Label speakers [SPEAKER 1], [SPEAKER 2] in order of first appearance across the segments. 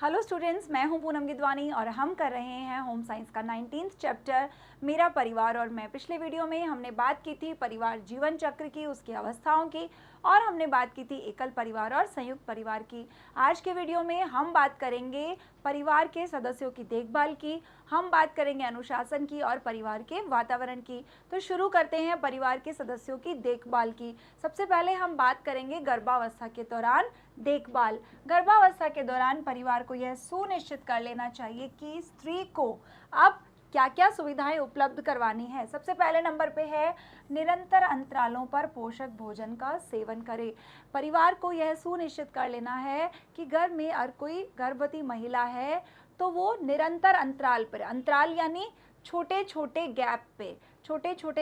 [SPEAKER 1] Hello students, मैं हूं पूनम गिदवानी और हम कर रहे हैं होम साइंस का 19th चैप्टर मेरा परिवार और मैं। पिछले वीडियो में हमने बात की थी परिवार जीवन चक्र की, उसकी अवस्थाओं की, और हमने बात की थी एकल परिवार और संयुक्त परिवार की। आज के वीडियो में हम बात करेंगे परिवार के सदस्यों की देखभाल की, हम बात करेंगे अनुशासन की और परिवार के वातावरण की। तो शुरू करते हैं परिवार के सदस्यों की देखभाल की। सबसे पहले हम बात करेंगे गर्भावस्था के दौरान देखभाल। गर्भावस्था के दौरान परिवार को यह सुनिश्चित कर लेना चाहिए कि स्त्री को अब क्या क्या सुविधाएं उपलब्ध करवानी है। सबसे पहले नंबर पे है निरंतर अंतरालों पर पोषक भोजन का सेवन करे। परिवार को यह सुनिश्चित कर लेना है कि घर में अगर कोई गर्भवती महिला है तो वो निरंतर अंतराल पर, अंतराल यानी छोटे छोटे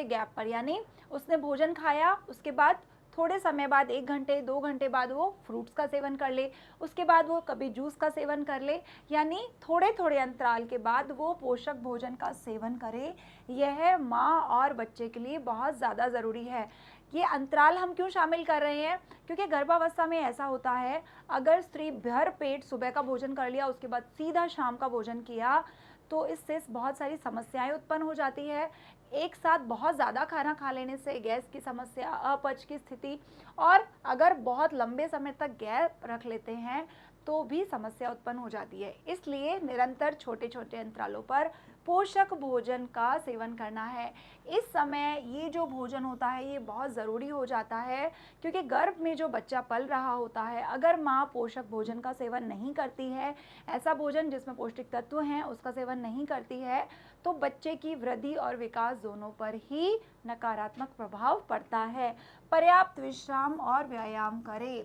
[SPEAKER 1] गैप पर, यानी उसने भोजन खाया, उसके बाद थोड़े समय बाद 1 घंटे 2 घंटे बाद वो फ्रूट्स का सेवन कर ले, उसके बाद वो कभी जूस का सेवन कर ले, यानी थोड़े थोड़े अंतराल के बाद वो पोषक भोजन का सेवन करे। यह माँ और बच्चे के लिए बहुत ज़्यादा ज़रूरी है। ये अंतराल हम क्यों शामिल कर रहे हैं? क्योंकि गर्भावस्था में ऐसा होता है, अगर स्त्री भर पेट सुबह का भोजन कर लिया, उसके बाद सीधा शाम का भोजन किया, तो इससे बहुत सारी समस्याएं उत्पन्न हो जाती है। एक साथ बहुत ज़्यादा खाना खा लेने से गैस की समस्या, अपच की स्थिति, और अगर बहुत लंबे समय तक गैप रख लेते हैं तो भी समस्या उत्पन्न हो जाती है। इसलिए निरंतर छोटे छोटे अंतरालों पर पोषक भोजन का सेवन करना है। इस समय ये जो भोजन होता है ये बहुत ज़रूरी हो जाता है, क्योंकि गर्भ में जो बच्चा पल रहा होता है, अगर माँ पोषक भोजन का सेवन नहीं करती है, ऐसा भोजन जिसमें पौष्टिक तत्व हैं उसका सेवन नहीं करती है, तो बच्चे की वृद्धि और विकास दोनों पर ही नकारात्मक प्रभाव पड़ता है। पर्याप्त विश्राम और व्यायाम करें।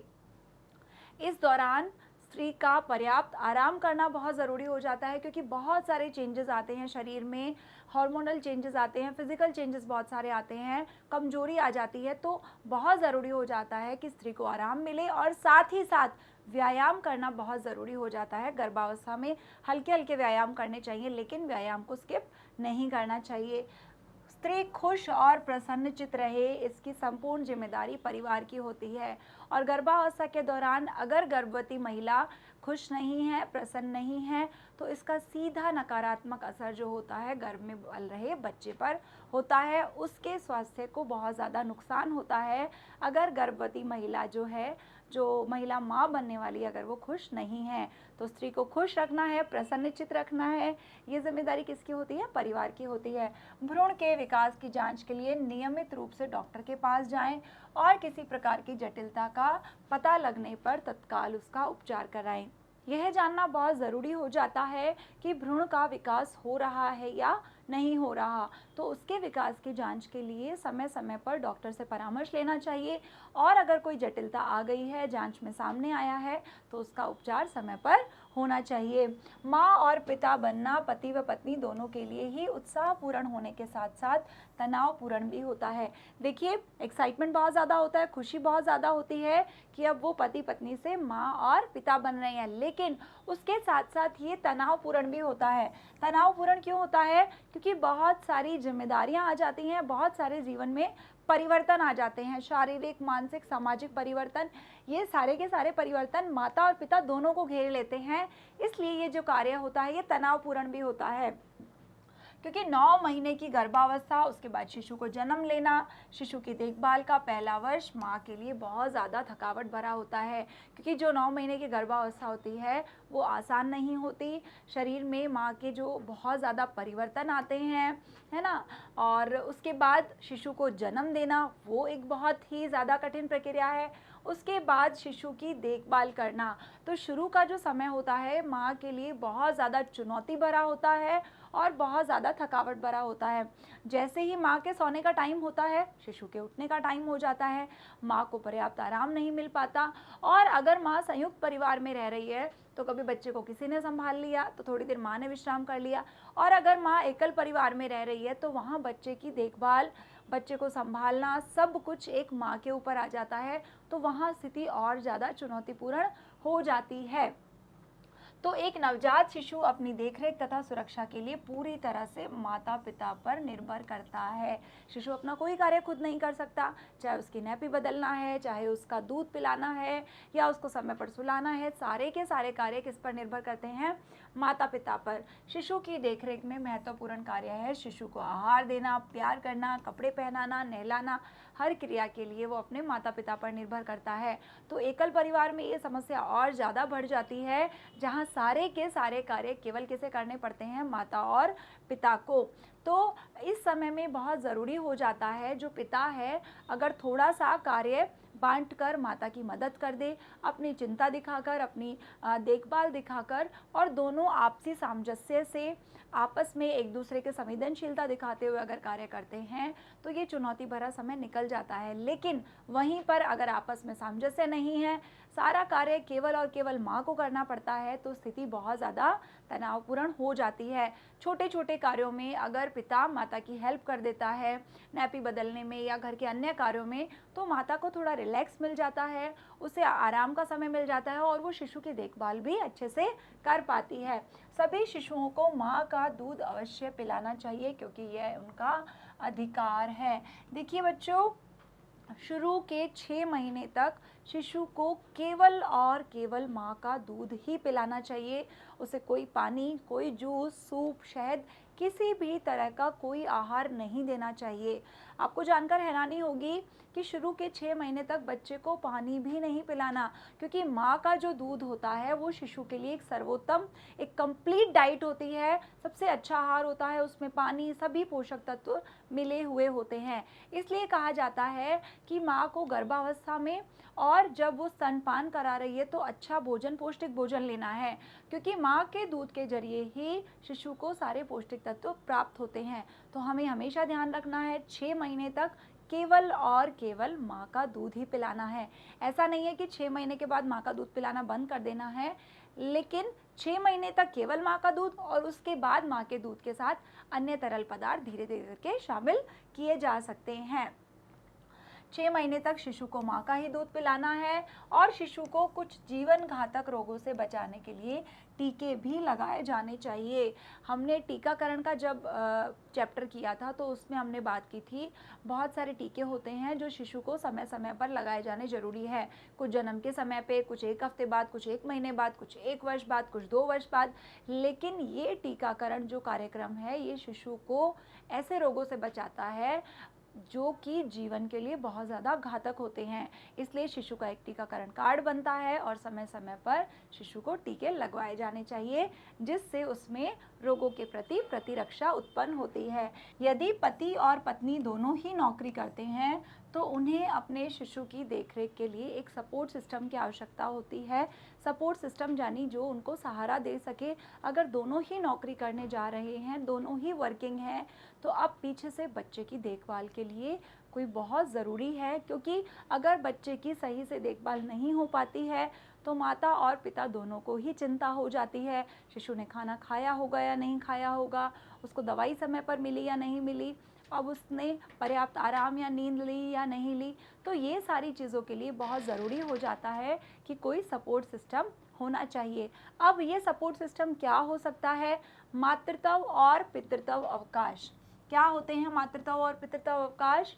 [SPEAKER 1] इस दौरान स्त्री का पर्याप्त आराम करना बहुत ज़रूरी हो जाता है, क्योंकि बहुत सारे चेंजेस आते हैं शरीर में, हार्मोनल चेंजेस आते हैं, फिजिकल चेंजेस बहुत सारे आते हैं, कमजोरी आ जाती है, तो बहुत ज़रूरी हो जाता है कि स्त्री को आराम मिले, और साथ ही साथ व्यायाम करना बहुत ज़रूरी हो जाता है। गर्भावस्था में हल्के हल्के व्यायाम करने चाहिए, लेकिन व्यायाम को स्किप नहीं करना चाहिए। स्त्री खुश और प्रसन्नचित रहे, इसकी संपूर्ण जिम्मेदारी परिवार की होती है। और गर्भावस्था के दौरान अगर गर्भवती महिला खुश नहीं है, प्रसन्न नहीं है, तो इसका सीधा नकारात्मक असर जो होता है गर्भ में पल रहे बच्चे पर होता है। उसके स्वास्थ्य को बहुत ज़्यादा नुकसान होता है अगर गर्भवती महिला जो महिला माँ बनने वाली, अगर वो खुश नहीं है। तो स्त्री को खुश रखना है, प्रसन्नचित रखना है, ये जिम्मेदारी किसकी होती है? परिवार की होती है। भ्रूण के विकास की जांच के लिए नियमित रूप से डॉक्टर के पास जाएं और किसी प्रकार की जटिलता का पता लगने पर तत्काल उसका उपचार कराएं। यह जानना बहुत ज़रूरी हो जाता है कि भ्रूण का विकास हो रहा है या नहीं हो रहा, तो उसके विकास की जांच के लिए समय समय पर डॉक्टर से परामर्श लेना चाहिए, और अगर कोई जटिलता आ गई है, जांच में सामने आया है, तो उसका उपचार समय पर होना चाहिए। माँ और पिता बनना पति व पत्नी दोनों के लिए ही उत्साहपूर्ण होने के साथ साथ तनावपूर्ण भी होता है। देखिए, एक्साइटमेंट बहुत ज़्यादा होता है, खुशी बहुत ज़्यादा होती है कि अब वो पति पत्नी से माँ और पिता बन रहे हैं, लेकिन उसके साथ साथ ये तनावपूर्ण भी होता है। तनावपूर्ण क्यों होता है? क्योंकि बहुत सारी जिम्मेदारियां आ जाती हैं, बहुत सारे जीवन में परिवर्तन आ जाते हैं, शारीरिक, मानसिक, सामाजिक परिवर्तन, ये सारे के सारे परिवर्तन माता और पिता दोनों को घेर लेते हैं। इसलिए ये जो कार्य होता है ये तनावपूर्ण भी होता है, क्योंकि 9 महीने की गर्भावस्था, उसके बाद शिशु को जन्म लेना, शिशु की देखभाल का पहला वर्ष माँ के लिए बहुत ज़्यादा थकावट भरा होता है, क्योंकि जो 9 महीने की गर्भावस्था होती है वो आसान नहीं होती। शरीर में माँ के जो बहुत ज़्यादा परिवर्तन आते हैं, है ना, और उसके बाद शिशु को जन्म देना वो एक बहुत ही ज़्यादा कठिन प्रक्रिया है। उसके बाद शिशु की देखभाल करना, तो शुरू का जो समय होता है माँ के लिए बहुत ज़्यादा चुनौती भरा होता है और बहुत ज़्यादा थकावट भरा होता है। जैसे ही माँ के सोने का टाइम होता है, शिशु के उठने का टाइम हो जाता है, माँ को पर्याप्त आराम नहीं मिल पाता। और अगर माँ संयुक्त परिवार में रह रही है तो कभी बच्चे को किसी ने संभाल लिया, तो थोड़ी देर माँ ने विश्राम कर लिया, और अगर माँ एकल परिवार में रह रही है तो वहाँ बच्चे की देखभाल, बच्चे को संभालना, सब कुछ एक माँ के ऊपर आ जाता है, तो वहाँ स्थिति और ज़्यादा चुनौतीपूर्ण हो जाती है। तो एक नवजात शिशु अपनी देखरेख तथा सुरक्षा के लिए पूरी तरह से माता पिता पर निर्भर करता है। शिशु अपना कोई कार्य खुद नहीं कर सकता, चाहे उसकी नैपी बदलना है, चाहे उसका दूध पिलाना है या उसको समय पर सुलाना है, सारे के सारे कार्य किस पर निर्भर करते हैं? माता पिता पर। शिशु की देखरेख में महत्वपूर्ण कार्य है शिशु को आहार देना, प्यार करना, कपड़े पहनाना, नहलाना, हर क्रिया के लिए वो अपने माता पिता पर निर्भर करता है। तो एकल परिवार में ये समस्या और ज़्यादा बढ़ जाती है, जहाँ सारे के सारे कार्य केवल किसे करने पड़ते हैं? माता और पिता को। तो इस समय में बहुत ज़रूरी हो जाता है जो पिता है, अगर थोड़ा सा कार्य बांटकर माता की मदद कर दे, अपनी चिंता दिखाकर, अपनी देखभाल दिखाकर और दोनों आपसी सामंजस्य से आपस में एक दूसरे के संवेदनशीलता दिखाते हुए अगर कार्य करते हैं तो ये चुनौती भरा समय निकल जाता है। लेकिन वहीं पर अगर आपस में सामंजस्य नहीं है, सारा कार्य केवल और केवल माँ को करना पड़ता है, तो स्थिति बहुत ज़्यादा तनावपूर्ण हो जाती है। छोटे छोटे कार्यों में अगर पिता माता की हेल्प कर देता है, नैपी बदलने में या घर के अन्य कार्यों में, तो माता को थोड़ा रिलैक्स मिल जाता है, उसे आराम का समय मिल जाता है और वो शिशु की देखभाल भी अच्छे से कर पाती है। सभी शिशुओं को माँ का दूध अवश्य पिलाना चाहिए क्योंकि यह उनका अधिकार है। देखिए बच्चों, शुरू के 6 महीने तक शिशु को केवल और केवल माँ का दूध ही पिलाना चाहिए। उसे कोई पानी, कोई जूस, सूप, शहद, किसी भी तरह का कोई आहार नहीं देना चाहिए। आपको जानकर हैरानी होगी कि शुरू के 6 महीने तक बच्चे को पानी भी नहीं पिलाना, क्योंकि माँ का जो दूध होता है वो शिशु के लिए एक सर्वोत्तम, एक कंप्लीट डाइट होती है, सबसे अच्छा आहार होता है, उसमें पानी, सभी पोषक तत्व मिले हुए होते हैं। इसलिए कहा जाता है कि माँ को गर्भावस्था में और जब वो स्तनपान करा रही है तो अच्छा भोजन, पौष्टिक भोजन लेना है, क्योंकि माँ के दूध के जरिए ही शिशु को सारे पौष्टिक तत्व प्राप्त होते हैं। तो हमें हमेशा ध्यान रखना है 6 महीने तक केवल और केवल माँ का दूध ही पिलाना है। ऐसा नहीं है कि 6 महीने के बाद माँ का दूध पिलाना बंद कर देना है, लेकिन 6 महीने तक केवल माँ का दूध और उसके बाद माँ के दूध के साथ अन्य तरल पदार्थ धीरे धीरे करके शामिल किए जा सकते हैं। 6 महीने तक शिशु को माँ का ही दूध पिलाना है और शिशु को कुछ जीवन घातक रोगों से बचाने के लिए टीके भी लगाए जाने चाहिए। हमने टीकाकरण का जब चैप्टर किया था तो उसमें हमने बात की थी, बहुत सारे टीके होते हैं जो शिशु को समय समय पर लगाए जाने ज़रूरी है। कुछ जन्म के समय पे, कुछ 1 हफ्ते बाद, कुछ 1 महीने बाद, कुछ 1 वर्ष बाद, कुछ 2 वर्ष बाद। लेकिन ये टीकाकरण जो कार्यक्रम है ये शिशु को ऐसे रोगों से बचाता है जो कि जीवन के लिए बहुत ज़्यादा घातक होते हैं। इसलिए शिशु का एक टीकाकरण कार्ड बनता है और समय समय पर शिशु को टीके लगवाए जाने चाहिए, जिससे उसमें रोगों के प्रति प्रतिरक्षा उत्पन्न होती है। यदि पति और पत्नी दोनों ही नौकरी करते हैं तो उन्हें अपने शिशु की देखरेख के लिए एक सपोर्ट सिस्टम की आवश्यकता होती है। सपोर्ट सिस्टम यानी जो उनको सहारा दे सके। अगर दोनों ही नौकरी करने जा रहे हैं, दोनों ही वर्किंग हैं, तो अब पीछे से बच्चे की देखभाल के लिए कोई बहुत ज़रूरी है, क्योंकि अगर बच्चे की सही से देखभाल नहीं हो पाती है तो माता और पिता दोनों को ही चिंता हो जाती है। शिशु ने खाना खाया होगा या नहीं खाया होगा, उसको दवाई समय पर मिली या नहीं मिली, अब उसने पर्याप्त आराम या नींद ली या नहीं ली। तो ये सारी चीज़ों के लिए बहुत ज़रूरी हो जाता है कि कोई सपोर्ट सिस्टम होना चाहिए। अब ये सपोर्ट सिस्टम क्या हो सकता है? मातृत्व और पितृत्व अवकाश। क्या होते हैं मातृत्व और पितृत्व अवकाश?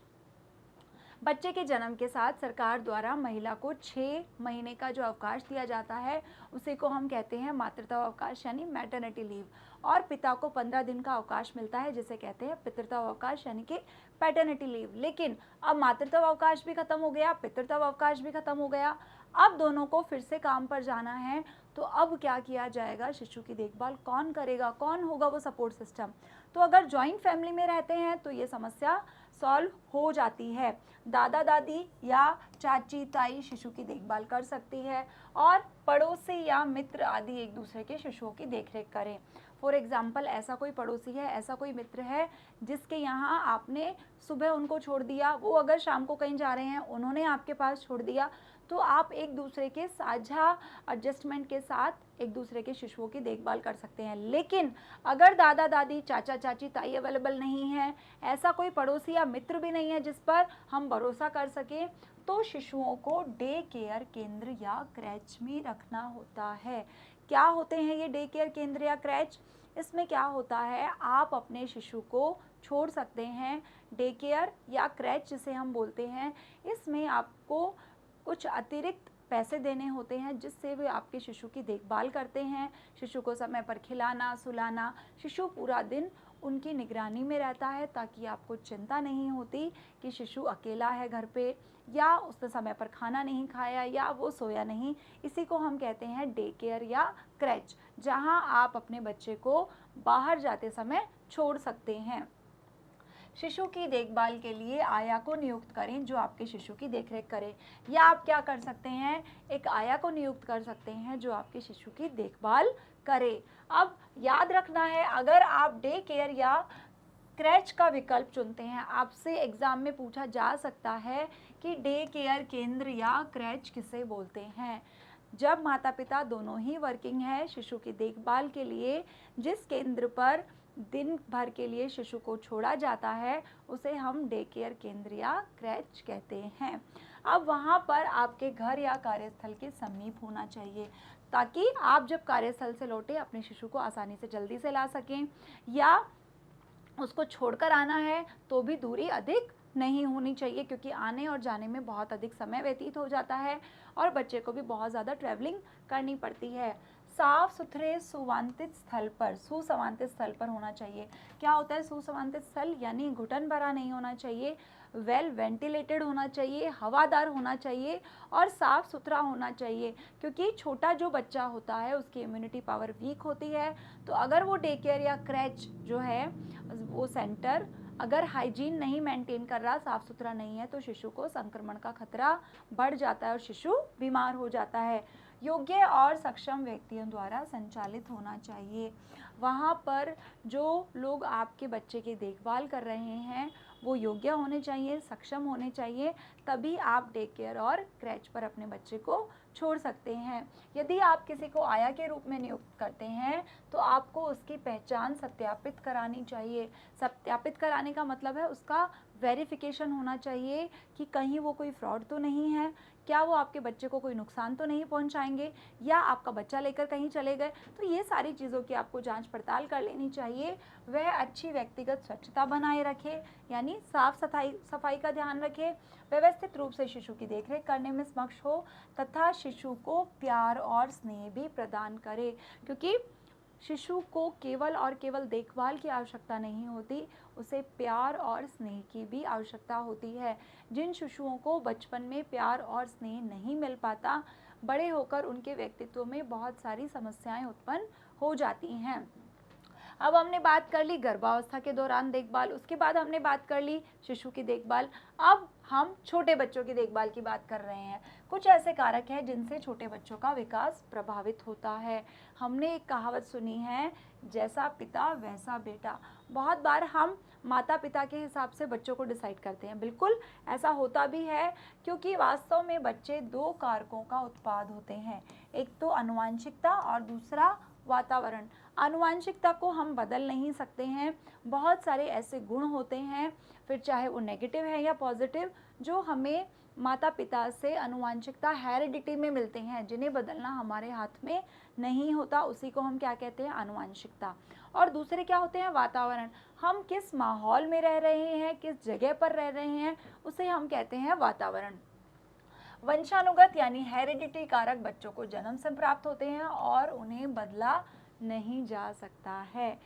[SPEAKER 1] बच्चे के जन्म के साथ सरकार द्वारा महिला को 6 महीने का जो अवकाश दिया जाता है उसी को हम कहते हैं मातृत्व अवकाश यानी मैटरनिटी लीव, और पिता को 15 दिन का अवकाश मिलता है जिसे कहते हैं पितृत्व अवकाश यानी कि पैटर्निटी लीव। लेकिन अब मातृत्व अवकाश भी खत्म हो गया, पितृत्व अवकाश भी खत्म हो गया, अब दोनों को फिर से काम पर जाना है। तो अब क्या किया जाएगा? शिशु की देखभाल कौन करेगा? कौन होगा वो सपोर्ट सिस्टम? तो अगर जॉइंट फैमिली में रहते हैं तो ये समस्या सॉल्व हो जाती है। दादा दादी या चाची ताई शिशु की देखभाल कर सकती है और पड़ोसी या मित्र आदि एक दूसरे के शिशुओं की देखरेख करें। फॉर एग्जाम्पल, ऐसा कोई पड़ोसी है, ऐसा कोई मित्र है जिसके यहाँ आपने सुबह उनको छोड़ दिया, वो अगर शाम को कहीं जा रहे हैं उन्होंने आपके पास छोड़ दिया, तो आप एक दूसरे के साझा एडजस्टमेंट के साथ एक दूसरे के शिशुओं की देखभाल कर सकते हैं। लेकिन अगर दादा दादी, चाचा चाची, ताई अवेलेबल नहीं है, ऐसा कोई पड़ोसी या मित्र भी नहीं है जिस पर हम भरोसा कर सकें, तो शिशुओं को डे केयर केंद्र या क्रैच में रखना होता है। क्या होते हैं ये डे केयर केंद्र या क्रैच? इसमें क्या होता है, आप अपने शिशु को छोड़ सकते हैं डे केयर या क्रैच जिसे हम बोलते हैं। इसमें आपको कुछ अतिरिक्त पैसे देने होते हैं जिससे वे आपके शिशु की देखभाल करते हैं, शिशु को समय पर खिलाना, सुलाना, शिशु पूरा दिन उनकी निगरानी में रहता है ताकि आपको चिंता नहीं होती कि शिशु अकेला है घर पे या उसने समय पर खाना नहीं खाया या वो सोया नहीं। इसी को हम कहते हैं डे केयर या क्रैच, जहां आप अपने बच्चे को बाहर जाते समय छोड़ सकते हैं। शिशु की देखभाल के लिए आया को नियुक्त करें जो आपके शिशु की देखरेख करे, या आप क्या कर सकते हैं, एक आया को नियुक्त कर सकते हैं जो आपके शिशु की देखभाल करे। अब याद रखना है, अगर आप डे केयर या क्रैच का विकल्प चुनते हैं, आपसे एग्जाम में पूछा जा सकता है कि डे केयर केंद्र या क्रैच किसे बोलते हैं। जब माता पिता दोनों ही वर्किंग है, शिशु की देखभाल के लिए जिस केंद्र पर दिन भर के लिए शिशु को छोड़ा जाता है उसे हम डे केयर केंद्र या क्रैच कहते हैं। अब वहाँ पर आपके घर या कार्यस्थल के समीप होना चाहिए ताकि आप जब कार्यस्थल से लौटे अपने शिशु को आसानी से जल्दी से ला सकें, या उसको छोड़कर आना है तो भी दूरी अधिक नहीं होनी चाहिए क्योंकि आने और जाने में बहुत अधिक समय व्यतीत हो जाता है और बच्चे को भी बहुत ज़्यादा ट्रैवलिंग करनी पड़ती है। साफ सुथरे सुसंवादित स्थल पर होना चाहिए। क्या होता है सुसंवादित स्थल? यानी घुटन भरा नहीं होना चाहिए, वेल वेंटिलेटेड होना चाहिए, हवादार होना चाहिए और साफ़ सुथरा होना चाहिए, क्योंकि छोटा जो बच्चा होता है उसकी इम्यूनिटी पावर वीक होती है। तो अगर वो डे केयर या क्रैच जो है वो सेंटर अगर हाइजीन नहीं मेंटेन कर रहा, साफ़ सुथरा नहीं है, तो शिशु को संक्रमण का खतरा बढ़ जाता है और शिशु बीमार हो जाता है। योग्य और सक्षम व्यक्तियों द्वारा संचालित होना चाहिए। वहाँ पर जो लोग आपके बच्चे की देखभाल कर रहे हैं वो योग्य होने चाहिए, सक्षम होने चाहिए, तभी आप डे केयर और क्रैच पर अपने बच्चे को छोड़ सकते हैं। यदि आप किसी को आया के रूप में नियुक्त करते हैं तो आपको उसकी पहचान सत्यापित करानी चाहिए। सत्यापित कराने का मतलब है उसका वेरिफिकेशन होना चाहिए कि कहीं वो कोई फ्रॉड तो नहीं है, क्या वो आपके बच्चे को कोई नुकसान तो नहीं पहुंचाएंगे या आपका बच्चा लेकर कहीं चले गए। तो ये सारी चीज़ों की आपको जांच पड़ताल कर लेनी चाहिए। वह अच्छी व्यक्तिगत स्वच्छता बनाए रखे, यानी साफ सफाई का ध्यान रखे, व्यवस्थित रूप से शिशु की देखरेख करने में समक्ष हो तथा शिशु को प्यार और स्नेह भी प्रदान करे, क्योंकि शिशु को केवल और केवल देखभाल की आवश्यकता नहीं होती, उसे प्यार और स्नेह की भी आवश्यकता होती है। जिन शिशुओं को बचपन में प्यार और स्नेह नहीं मिल पाता, बड़े होकर उनके व्यक्तित्व में बहुत सारी समस्याएं उत्पन्न हो जाती हैं। अब हमने बात कर ली गर्भावस्था के दौरान देखभाल, उसके बाद हमने बात कर ली शिशु की देखभाल। अब हम छोटे बच्चों की देखभाल की बात कर रहे हैं। कुछ ऐसे कारक हैं जिनसे छोटे बच्चों का विकास प्रभावित होता है। हमने एक कहावत सुनी है, जैसा पिता वैसा बेटा। बहुत बार हम माता पिता के हिसाब से बच्चों को डिसाइड करते हैं, बिल्कुल ऐसा होता भी है, क्योंकि वास्तव में बच्चे दो कारकों का उत्पाद होते हैं, एक तो आनुवंशिकता और दूसरा वातावरण। आनुवंशिकता को हम बदल नहीं सकते हैं, बहुत सारे ऐसे गुण होते हैं, फिर चाहे वो नेगेटिव है या पॉजिटिव, जो हमें माता पिता से आनुवंशिकता हेरिडिटी में मिलते हैं, जिन्हें बदलना हमारे हाथ में नहीं होता। उसी को हम क्या कहते हैं, आनुवंशिकता। और दूसरे क्या होते हैं, वातावरण। हम किस माहौल में रह रहे हैं, किस जगह पर रह रहे हैं, उसे हम कहते हैं वातावरण। वंशानुगत यानी हेरिडिटी कारक बच्चों को जन्म से प्राप्त होते हैं और उन्हें बदला नहीं जा सकता है।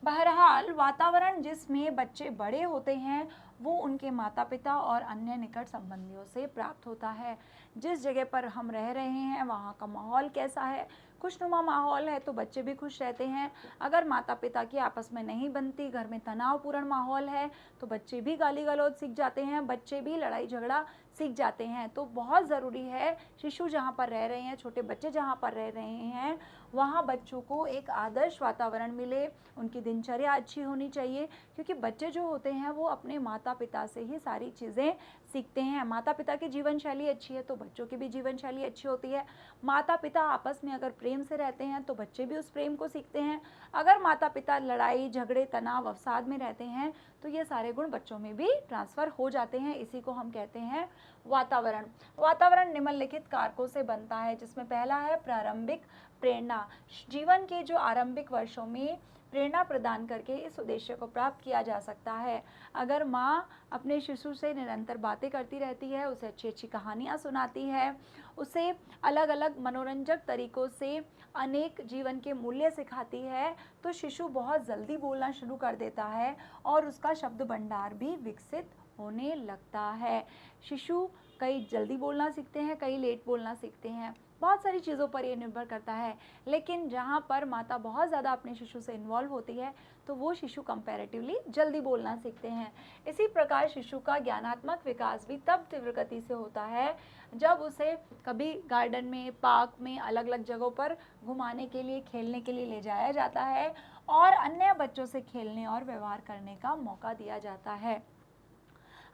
[SPEAKER 1] बहरहाल वातावरण जिसमें बच्चे बड़े होते हैं वो उनके माता पिता और अन्य निकट संबंधियों से प्राप्त होता है। जिस जगह पर हम रह रहे हैं वहाँ का माहौल कैसा है, खुशनुमा माहौल है तो बच्चे भी खुश रहते हैं। अगर माता पिता की आपस में नहीं बनती, घर में तनावपूर्ण माहौल है, तो बच्चे भी गाली गलौज सीख जाते हैं, बच्चे भी लड़ाई झगड़ा सीख जाते हैं। तो बहुत ज़रूरी है शिशु जहाँ पर रह रहे हैं, छोटे बच्चे जहाँ पर रह रहे हैं, वहाँ बच्चों को एक आदर्श वातावरण मिले, उनकी दिनचर्या अच्छी होनी चाहिए, क्योंकि बच्चे जो होते हैं वो अपने माता पिता से ही सारी चीज़ें सीखते हैं। माता पिता की जीवन शैली अच्छी है तो बच्चों की भी जीवन शैली अच्छी होती है। माता पिता आपस में अगर प्रेम से रहते हैं तो बच्चे भी उस प्रेम को सीखते हैं। अगर माता पिता लड़ाई झगड़े तनाव अवसाद में रहते हैं तो ये सारे गुण बच्चों में भी ट्रांसफ़र हो जाते हैं। इसी को हम कहते हैं वातावरण। वातावरण निम्नलिखित कारकों से बनता है, जिसमें पहला है प्रारंभिक प्रेरणा। जीवन के जो आरंभिक वर्षों में प्रेरणा प्रदान करके इस उद्देश्य को प्राप्त किया जा सकता है। अगर माँ अपने शिशु से निरंतर बातें करती रहती है, उसे अच्छी अच्छी कहानियाँ सुनाती है, उसे अलग अलग मनोरंजक तरीक़ों से अनेक जीवन के मूल्य सिखाती है, तो शिशु बहुत जल्दी बोलना शुरू कर देता है और उसका शब्द भंडार भी विकसित होने लगता है। शिशु कई जल्दी बोलना सीखते हैं, कई लेट बोलना सीखते हैं, बहुत सारी चीज़ों पर ये निर्भर करता है। लेकिन जहाँ पर माता बहुत ज़्यादा अपने शिशु से इन्वॉल्व होती है, तो वो शिशु कंपैरेटिवली जल्दी बोलना सीखते हैं। इसी प्रकार शिशु का ज्ञानात्मक विकास भी तब तीव्र गति से होता है जब उसे कभी गार्डन में, पार्क में, अलग अलग जगहों पर घुमाने के लिए, खेलने के लिए ले जाया जाता है और अन्य बच्चों से खेलने और व्यवहार करने का मौका दिया जाता है।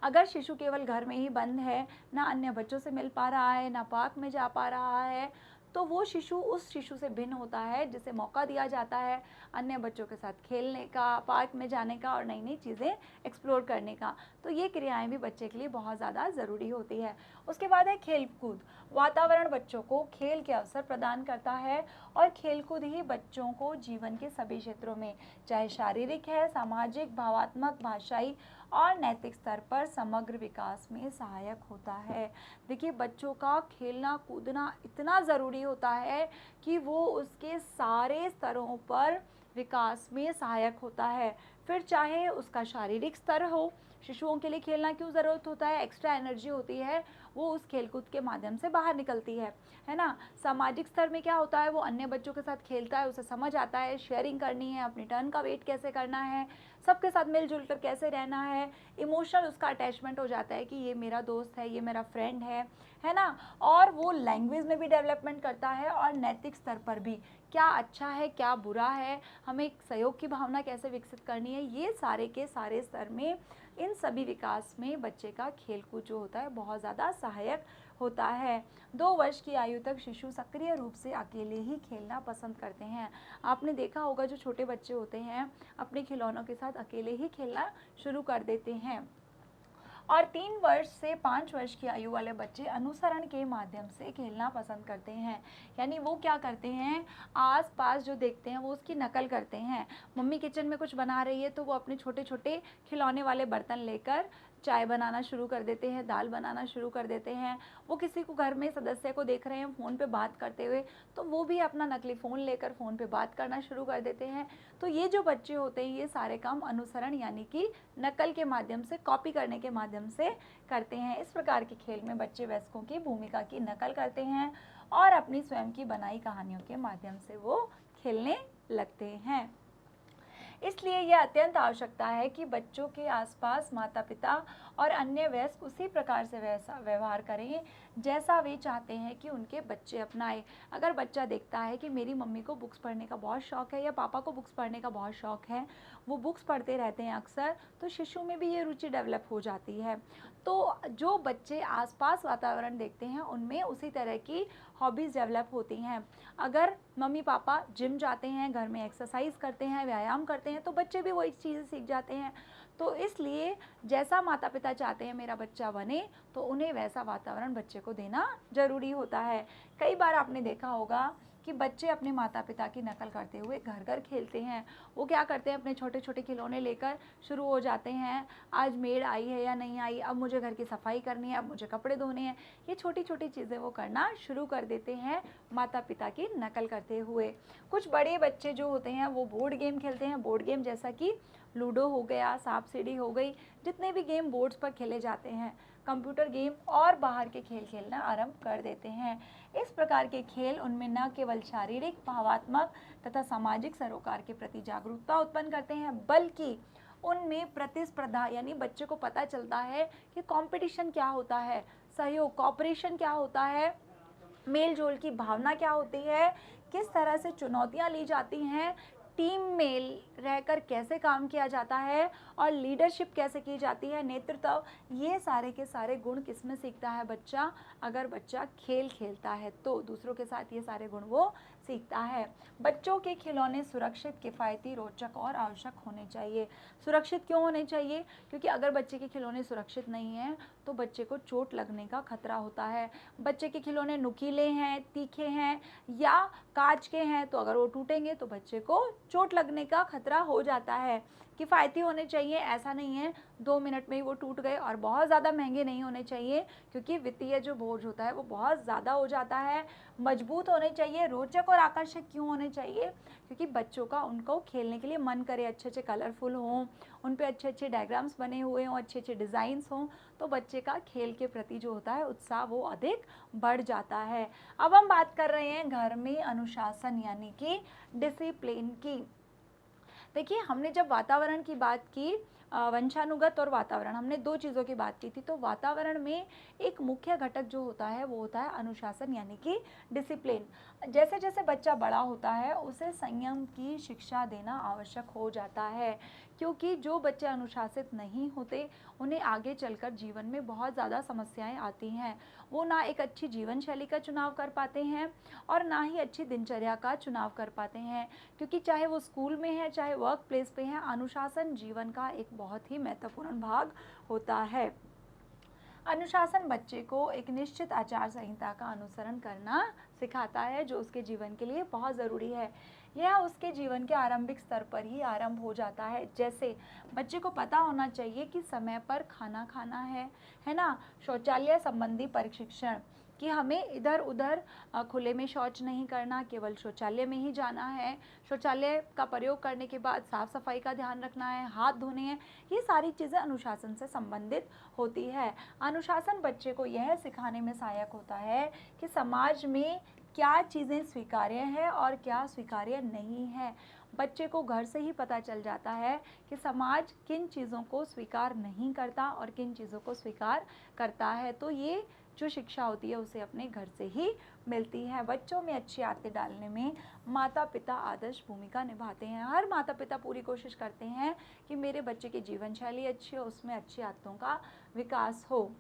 [SPEAKER 1] अगर शिशु केवल घर में ही बंद है, ना अन्य बच्चों से मिल पा रहा है, ना पार्क में जा पा रहा है, तो वो शिशु उस शिशु से भिन्न होता है जिसे मौका दिया जाता है अन्य बच्चों के साथ खेलने का, पार्क में जाने का और नई नई चीज़ें एक्सप्लोर करने का। तो ये क्रियाएं भी बच्चे के लिए बहुत ज़्यादा ज़रूरी होती है। उसके बाद है खेल कूद। वातावरण बच्चों को खेल के अवसर प्रदान करता है और खेलकूद ही बच्चों को जीवन के सभी क्षेत्रों में, चाहे शारीरिक है, सामाजिक, भावात्मक, भाषाई और नैतिक स्तर पर समग्र विकास में सहायक होता है। देखिए, बच्चों का खेलना कूदना इतना ज़रूरी होता है कि वो उसके सारे स्तरों पर विकास में सहायक होता है। फिर चाहे उसका शारीरिक स्तर हो, शिशुओं के लिए खेलना क्यों ज़रूरत होता है, एक्स्ट्रा एनर्जी होती है, वो उस खेलकूद के माध्यम से बाहर निकलती है ना। सामाजिक स्तर में क्या होता है, वो अन्य बच्चों के साथ खेलता है, उसे समझ आता है शेयरिंग करनी है, अपनी टर्न का वेट कैसे करना है, सबके साथ मिलजुल कर कैसे रहना है। इमोशनल उसका अटैचमेंट हो जाता है कि ये मेरा दोस्त है, ये मेरा फ्रेंड है ना। और वो लैंग्वेज में भी डेवलपमेंट करता है और नैतिक स्तर पर भी, क्या अच्छा है, क्या बुरा है, हमें सहयोग की भावना कैसे विकसित करनी है, ये सारे के सारे स्तर में, इन सभी विकास में बच्चे का खेलकूद जो होता है बहुत ज़्यादा सहायक होता है। 2 वर्ष की आयु तक शिशु सक्रिय रूप से अकेले ही खेलना पसंद करते हैं। आपने देखा होगा, जो छोटे बच्चे होते हैं अपने खिलौनों के साथ अकेले ही खेलना शुरू कर देते हैं। और 3 वर्ष से 5 वर्ष की आयु वाले बच्चे अनुसरण के माध्यम से खेलना पसंद करते हैं। यानी वो क्या करते हैं, आस-पास जो देखते हैं वो उसकी नकल करते हैं। मम्मी किचन में कुछ बना रही है तो वो अपने छोटे छोटे खिलौने वाले बर्तन लेकर चाय बनाना शुरू कर देते हैं, दाल बनाना शुरू कर देते हैं। वो किसी को घर में सदस्य को देख रहे हैं फ़ोन पे बात करते हुए, तो वो भी अपना नकली फ़ोन लेकर फ़ोन पे बात करना शुरू कर देते हैं। तो ये जो बच्चे होते हैं, ये सारे काम अनुसरण यानी कि नकल के माध्यम से, कॉपी करने के माध्यम से करते हैं। इस प्रकार के खेल में बच्चे वयस्कों की भूमिका की नकल करते हैं और अपनी स्वयं की बनाई कहानियों के माध्यम से वो खेलने लगते हैं। इसलिए यह अत्यंत आवश्यकता है कि बच्चों के आसपास माता पिता और अन्य वयस्क उसी प्रकार से वैसा व्यवहार करें जैसा वे चाहते हैं कि उनके बच्चे अपनाएं। अगर बच्चा देखता है कि मेरी मम्मी को बुक्स पढ़ने का बहुत शौक़ है या पापा को बुक्स पढ़ने का बहुत शौक़ है, वो बुक्स पढ़ते रहते हैं अक्सर, तो शिशु में भी ये रुचि डेवलप हो जाती है। तो जो बच्चे आसपास वातावरण देखते हैं उनमें उसी तरह की हॉबीज़ डेवलप होती हैं। अगर मम्मी पापा जिम जाते हैं, घर में एक्सरसाइज करते हैं, व्यायाम करते हैं, तो बच्चे भी वही चीज़ें सीख जाते हैं। तो इसलिए जैसा माता पिता चाहते हैं मेरा बच्चा बने, तो उन्हें वैसा वातावरण बच्चे को देना ज़रूरी होता है। कई बार आपने देखा होगा कि बच्चे अपने माता पिता की नकल करते हुए घर घर खेलते हैं। वो क्या करते हैं, अपने छोटे छोटे खिलौने लेकर शुरू हो जाते हैं, आज मेड आई है या नहीं आई, अब मुझे घर की सफाई करनी है, अब मुझे कपड़े धोने हैं। ये छोटी छोटी चीज़ें वो करना शुरू कर देते हैं माता पिता की नकल करते हुए। कुछ बड़े बच्चे जो होते हैं वो बोर्ड गेम खेलते हैं, बोर्ड गेम जैसा कि लूडो हो गया, सांप सीढ़ी हो गई, जितने भी गेम बोर्ड्स पर खेले जाते हैं, कंप्यूटर गेम और बाहर के खेल खेलना आरंभ कर देते हैं। इस प्रकार के खेल उनमें न केवल शारीरिक, भावात्मक तथा सामाजिक सरोकार के प्रति जागरूकता उत्पन्न करते हैं, बल्कि उनमें प्रतिस्पर्धा यानी बच्चे को पता चलता है कि कंपटीशन क्या होता है, सहयोग, कोऑपरेशन क्या होता है, मेल जोल की भावना क्या होती है, किस तरह से चुनौतियाँ ली जाती हैं, टीम में रहकर कैसे काम किया जाता है और लीडरशिप कैसे की जाती है, नेतृत्व, ये सारे के सारे गुण किसमें सीखता है बच्चा, अगर बच्चा खेल खेलता है तो दूसरों के साथ ये सारे गुण वो सीखता है। बच्चों के खिलौने सुरक्षित, किफ़ायती, रोचक और आवश्यक होने चाहिए। सुरक्षित क्यों होने चाहिए? क्योंकि अगर बच्चे के खिलौने सुरक्षित नहीं हैं तो बच्चे को चोट लगने का खतरा होता है। बच्चे के खिलौने नुकीले हैं, तीखे हैं या कांच के हैं तो अगर वो टूटेंगे तो बच्चे को चोट लगने का खतरा हो जाता है। किफ़ायती होने चाहिए, ऐसा नहीं है 2 मिनट में ही वो टूट गए, और बहुत ज़्यादा महंगे नहीं होने चाहिए क्योंकि वित्तीय जो बोझ होता है वो बहुत ज़्यादा हो जाता है। मजबूत होने चाहिए। रोचक और आकर्षक क्यों होने चाहिए? क्योंकि बच्चों का उनको खेलने के लिए मन करे, अच्छे अच्छे कलरफुल हों, उन पे अच्छे अच्छे डायग्राम्स बने हुए हों, अच्छे अच्छे डिज़ाइंस हों, तो बच्चे का खेल के प्रति जो होता है उत्साह वो अधिक बढ़ जाता है। अब हम बात कर रहे हैं घर में अनुशासन यानी कि डिसिप्लिन की। देखिए, हमने जब वातावरण की बात की, वंशानुगत और वातावरण, हमने 2 चीज़ों की बात की थी। तो वातावरण में एक मुख्य घटक जो होता है वो होता है अनुशासन यानी कि डिसिप्लिन। जैसे जैसे बच्चा बड़ा होता है उसे संयम की शिक्षा देना आवश्यक हो जाता है, क्योंकि जो बच्चे अनुशासित नहीं होते उन्हें आगे चलकर जीवन में बहुत ज़्यादा समस्याएं आती हैं। वो ना एक अच्छी जीवन शैली का चुनाव कर पाते हैं और ना ही अच्छी दिनचर्या का चुनाव कर पाते हैं, क्योंकि चाहे वो स्कूल में है चाहे वर्क प्लेस पे है, अनुशासन जीवन का एक बहुत ही महत्वपूर्ण भाग होता है। अनुशासन बच्चे को एक निश्चित आचार संहिता का अनुसरण करना सिखाता है, जो उसके जीवन के लिए बहुत ज़रूरी है। यह उसके जीवन के आरंभिक स्तर पर ही आरंभ हो जाता है। जैसे बच्चे को पता होना चाहिए कि समय पर खाना खाना है ना, शौचालय संबंधी प्रशिक्षण, कि हमें इधर उधर खुले में शौच नहीं करना, केवल शौचालय में ही जाना है, शौचालय का प्रयोग करने के बाद साफ सफाई का ध्यान रखना है, हाथ धोने हैं। ये सारी चीज़ें अनुशासन से संबंधित होती है। अनुशासन बच्चे को यह सिखाने में सहायक होता है कि समाज में क्या चीज़ें स्वीकार्य है और क्या स्वीकार्य नहीं है। बच्चे को घर से ही पता चल जाता है कि समाज किन चीज़ों को स्वीकार नहीं करता और किन चीज़ों को स्वीकार करता है। तो ये जो शिक्षा होती है उसे अपने घर से ही मिलती है। बच्चों में अच्छी आदतें डालने में माता पिता आदर्श भूमिका निभाते हैं। हर माता पिता पूरी कोशिश करते हैं कि मेरे बच्चे की जीवन शैली अच्छी हो, उसमें अच्छी आदतों का विकास हो।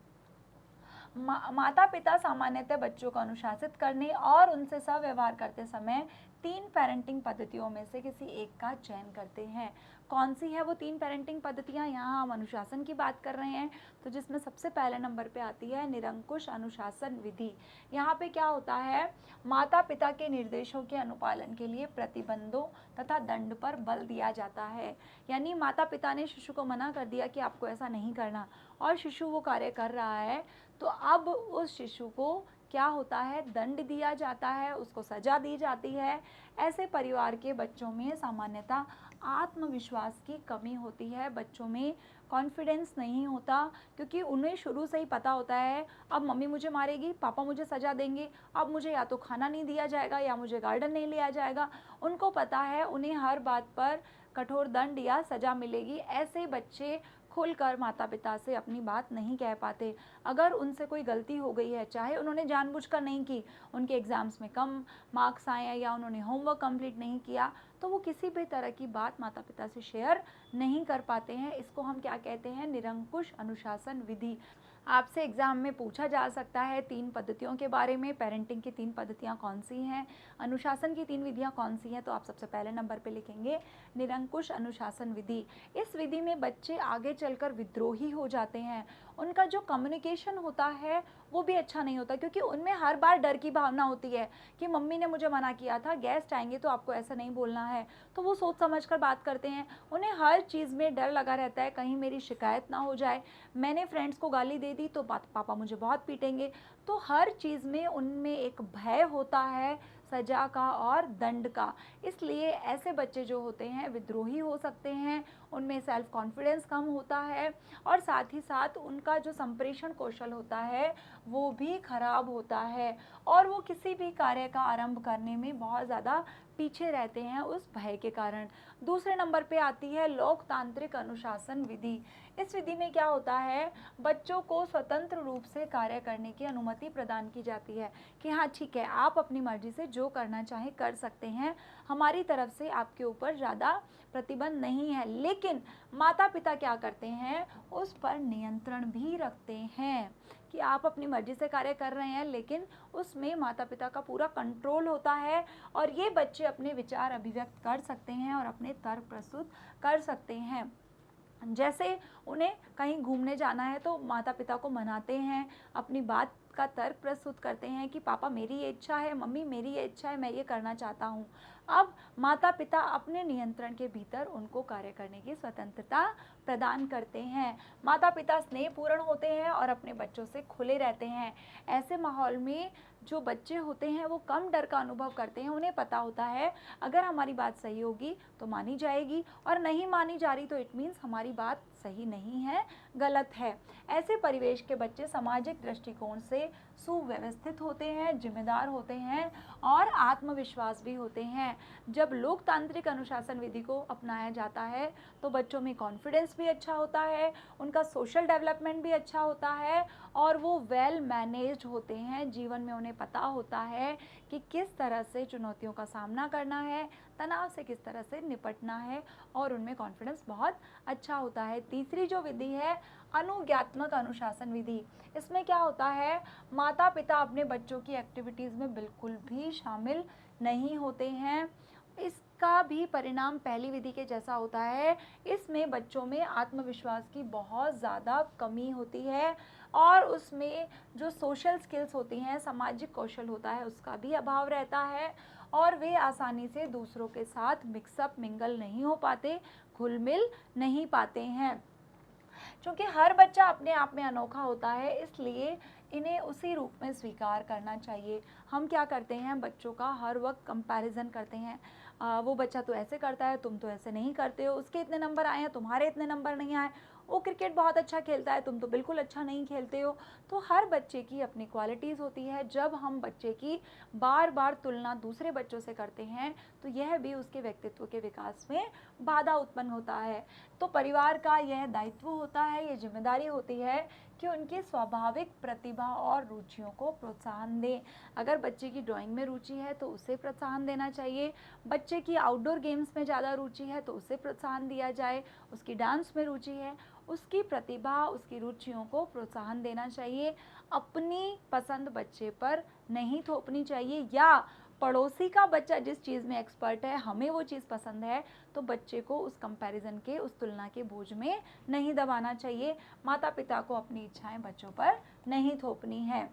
[SPEAKER 1] माता पिता सामान्यतः बच्चों को अनुशासित करने और उनसे सव्यवहार करते समय 3 पेरेंटिंग पद्धतियों में से किसी एक का चयन करते हैं। कौन सी है वो 3 पेरेंटिंग पद्धतियाँ? यहाँ हम अनुशासन की बात कर रहे हैं, तो जिसमें सबसे पहले नंबर पे आती है निरंकुश अनुशासन विधि। यहाँ पे क्या होता है, माता पिता के निर्देशों के अनुपालन के लिए प्रतिबंधों तथा दंड पर बल दिया जाता है। यानी माता पिता ने शिशु को मना कर दिया कि आपको ऐसा नहीं करना, और शिशु वो कार्य कर रहा है, तो अब उस शिशु को क्या होता है, दंड दिया जाता है, उसको सजा दी जाती है। ऐसे परिवार के बच्चों में सामान्यतः आत्मविश्वास की कमी होती है, बच्चों में कॉन्फिडेंस नहीं होता, क्योंकि उन्हें शुरू से ही पता होता है अब मम्मी मुझे मारेगी, पापा मुझे सजा देंगे, अब मुझे या तो खाना नहीं दिया जाएगा या मुझे गार्डन नहीं लिया जाएगा। उनको पता है उन्हें हर बात पर कठोर दंड या सजा मिलेगी। ऐसे बच्चे खुलकर माता पिता से अपनी बात नहीं कह पाते। अगर उनसे कोई गलती हो गई है, चाहे उन्होंने जानबूझकर नहीं की, उनके एग्ज़ाम्स में कम मार्क्स आए हैं या उन्होंने होमवर्क कंप्लीट नहीं किया, तो वो किसी भी तरह की बात माता पिता से शेयर नहीं कर पाते हैं। इसको हम क्या कहते हैं, निरंकुश अनुशासन विधि। आपसे एग्ज़ाम में पूछा जा सकता है 3 पद्धतियों के बारे में, पेरेंटिंग की 3 पद्धतियाँ कौन सी हैं, अनुशासन की 3 विधियाँ कौन सी हैं, तो आप सबसे पहले नंबर पे लिखेंगे निरंकुश अनुशासन विधि। इस विधि में बच्चे आगे चलकर विद्रोही हो जाते हैं। उनका जो कम्युनिकेशन होता है वो भी अच्छा नहीं होता, क्योंकि उनमें हर बार डर की भावना होती है कि मम्मी ने मुझे मना किया था, गेस्ट आएंगे तो आपको ऐसा नहीं बोलना है, तो वो सोच समझ कर बात करते हैं। उन्हें हर चीज़ में डर लगा रहता है, कहीं मेरी शिकायत ना हो जाए, मैंने फ्रेंड्स को गाली दे दी तो पापा मुझे बहुत पीटेंगे। तो हर चीज़ में उनमें एक भय होता है, सजा का और दंड का। इसलिए ऐसे बच्चे जो होते हैं विद्रोही हो सकते हैं, उनमें सेल्फ कॉन्फिडेंस कम होता है और साथ ही साथ उनका जो संप्रेषण कौशल होता है वो भी खराब होता है, और वो किसी भी कार्य का आरंभ करने में बहुत ज़्यादा पीछे रहते हैं उस भय के कारण। दूसरे नंबर पे आती है लोकतांत्रिक अनुशासन विधि। इस विधि में क्या होता है, बच्चों को स्वतंत्र रूप से कार्य करने की अनुमति प्रदान की जाती है कि हाँ ठीक है, आप अपनी मर्जी से जो करना चाहें कर सकते हैं, हमारी तरफ से आपके ऊपर ज़्यादा प्रतिबंध नहीं है, लेकिन माता पिता क्या करते हैं, उस पर नियंत्रण भी रखते हैं कि आप अपनी मर्जी से कार्य कर रहे हैं, लेकिन उसमें माता पिता का पूरा कंट्रोल होता है और ये बच्चे अपने विचार अभिव्यक्त कर सकते हैं और अपने तर्क प्रस्तुत कर सकते हैं। जैसे उन्हें कहीं घूमने जाना है तो माता पिता को मनाते हैं, अपनी बात का तर्क प्रस्तुत करते हैं कि पापा मेरी ये इच्छा है, मम्मी मेरी ये इच्छा है, मैं ये करना चाहता हूँ। अब माता पिता अपने नियंत्रण के भीतर उनको कार्य करने की स्वतंत्रता प्रदान करते हैं। माता पिता स्नेहपूर्ण होते हैं और अपने बच्चों से खुले रहते हैं। ऐसे माहौल में जो बच्चे होते हैं वो कम डर का अनुभव करते हैं। उन्हें पता होता है अगर हमारी बात सही होगी तो मानी जाएगी और नहीं मानी जा रही तो इट मीन्स हमारी बात सही नहीं है, गलत है। ऐसे परिवेश के बच्चे सामाजिक दृष्टिकोण से सुव्यवस्थित होते हैं, जिम्मेदार होते हैं और आत्मविश्वास भी होते हैं। जब लोकतांत्रिक अनुशासन विधि को अपनाया जाता है तो बच्चों में कॉन्फिडेंस भी अच्छा होता है, उनका सोशल डेवलपमेंट भी अच्छा होता है और वो वेल मैनेज्ड होते हैं। जीवन में उन्हें पता होता है कि किस तरह से चुनौतियों का सामना करना है, तनाव से किस तरह से निपटना है और उनमें कॉन्फिडेंस बहुत अच्छा होता है। तीसरी जो विधि है अनुज्ञात्मक अनुशासन विधि। इसमें क्या होता है, माता पिता अपने बच्चों की एक्टिविटीज़ में बिल्कुल भी शामिल नहीं होते हैं। इसका भी परिणाम पहली विधि के जैसा होता है। इसमें बच्चों में आत्मविश्वास की बहुत ज़्यादा कमी होती है और उसमें जो सोशल स्किल्स होती हैं, सामाजिक कौशल होता है, उसका भी अभाव रहता है और वे आसानी से दूसरों के साथ मिक्सअप मिंगल नहीं हो पाते, घुल मिल नहीं पाते हैं। क्योंकि हर बच्चा अपने आप में अनोखा होता है, इसलिए इन्हें उसी रूप में स्वीकार करना चाहिए। हम क्या करते हैं, बच्चों का हर वक्त कंपैरिजन करते हैं, वो बच्चा तो ऐसे करता है, तुम तो ऐसे नहीं करते हो, उसके इतने नंबर आए हैं, तुम्हारे इतने नंबर नहीं आए, वो क्रिकेट बहुत अच्छा खेलता है, तुम तो बिल्कुल अच्छा नहीं खेलते हो। तो हर बच्चे की अपनी क्वालिटीज़ होती है। जब हम बच्चे की बार बार तुलना दूसरे बच्चों से करते हैं तो यह भी उसके व्यक्तित्व के विकास में बाधा उत्पन्न होता है। तो परिवार का यह दायित्व होता है, ये जिम्मेदारी होती है कि उनकी स्वाभाविक प्रतिभा और रुचियों को प्रोत्साहन दें। अगर बच्चे की ड्राइंग में रुचि है तो उसे प्रोत्साहन देना चाहिए, बच्चे की आउटडोर गेम्स में ज़्यादा रुचि है तो उसे प्रोत्साहन दिया जाए, उसकी डांस में रुचि है, उसकी प्रतिभा, उसकी रुचियों को प्रोत्साहन देना चाहिए। अपनी पसंद बच्चे पर नहीं थोपनी चाहिए, या पड़ोसी का बच्चा जिस चीज़ में एक्सपर्ट है, हमें वो चीज़ पसंद है, तो बच्चे को उस कंपैरिजन के, उस तुलना के बोझ में नहीं दबाना चाहिए। माता पिता को अपनी इच्छाएं बच्चों पर नहीं थोपनी है।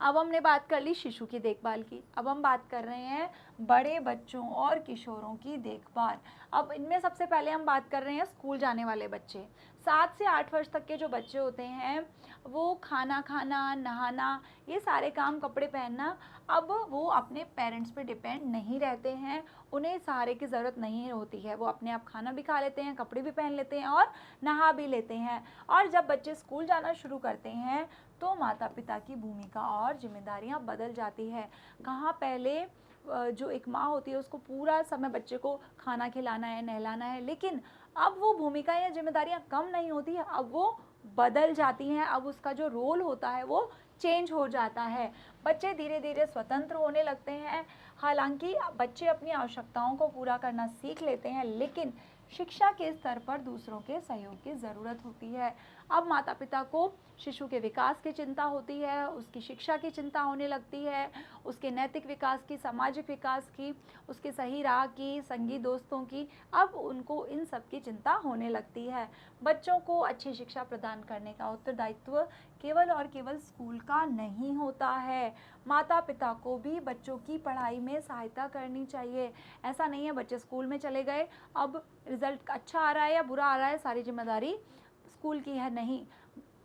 [SPEAKER 1] अब हमने बात कर ली शिशु की देखभाल की, अब हम बात कर रहे हैं बड़े बच्चों और किशोरों की देखभाल। अब इनमें सबसे पहले हम बात कर रहे हैं स्कूल जाने वाले बच्चे। 7 से 8 वर्ष तक के जो बच्चे होते हैं वो खाना खाना, नहाना, ये सारे काम, कपड़े पहनना, अब वो अपने पेरेंट्स पे डिपेंड नहीं रहते हैं, उन्हें सहारे की ज़रूरत नहीं होती है। वो अपने आप खाना भी खा लेते हैं, कपड़े भी पहन लेते हैं और नहा भी लेते हैं। और जब बच्चे स्कूल जाना शुरू करते हैं तो माता पिता की भूमिका और जिम्मेदारियां बदल जाती है। कहाँ पहले जो एक माँ होती है उसको पूरा समय बच्चे को खाना खिलाना है, नहलाना है, लेकिन अब वो भूमिका या जिम्मेदारियां कम नहीं होती है, अब वो बदल जाती हैं। अब उसका जो रोल होता है वो चेंज हो जाता है। बच्चे धीरे धीरे स्वतंत्र होने लगते हैं। हालांकि बच्चे अपनी आवश्यकताओं को पूरा करना सीख लेते हैं, लेकिन शिक्षा के स्तर पर दूसरों के सहयोग की ज़रूरत होती है। अब माता पिता को शिशु के विकास की चिंता होती है, उसकी शिक्षा की चिंता होने लगती है, उसके नैतिक विकास की, सामाजिक विकास की, उसके सही राह की, संगी दोस्तों की, अब उनको इन सब की चिंता होने लगती है। बच्चों को अच्छी शिक्षा प्रदान करने का उत्तरदायित्व केवल और केवल स्कूल का नहीं होता है, माता पिता को भी बच्चों की पढ़ाई में सहायता करनी चाहिए। ऐसा नहीं है बच्चे स्कूल में चले गए, अब रिजल्ट अच्छा आ रहा है या बुरा आ रहा है, सारी जिम्मेदारी स्कूल की है, नहीं।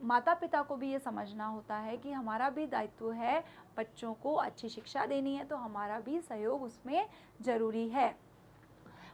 [SPEAKER 1] माता पिता को भी ये समझना होता है कि हमारा भी दायित्व है, बच्चों को अच्छी शिक्षा देनी है तो हमारा भी सहयोग उसमें ज़रूरी है।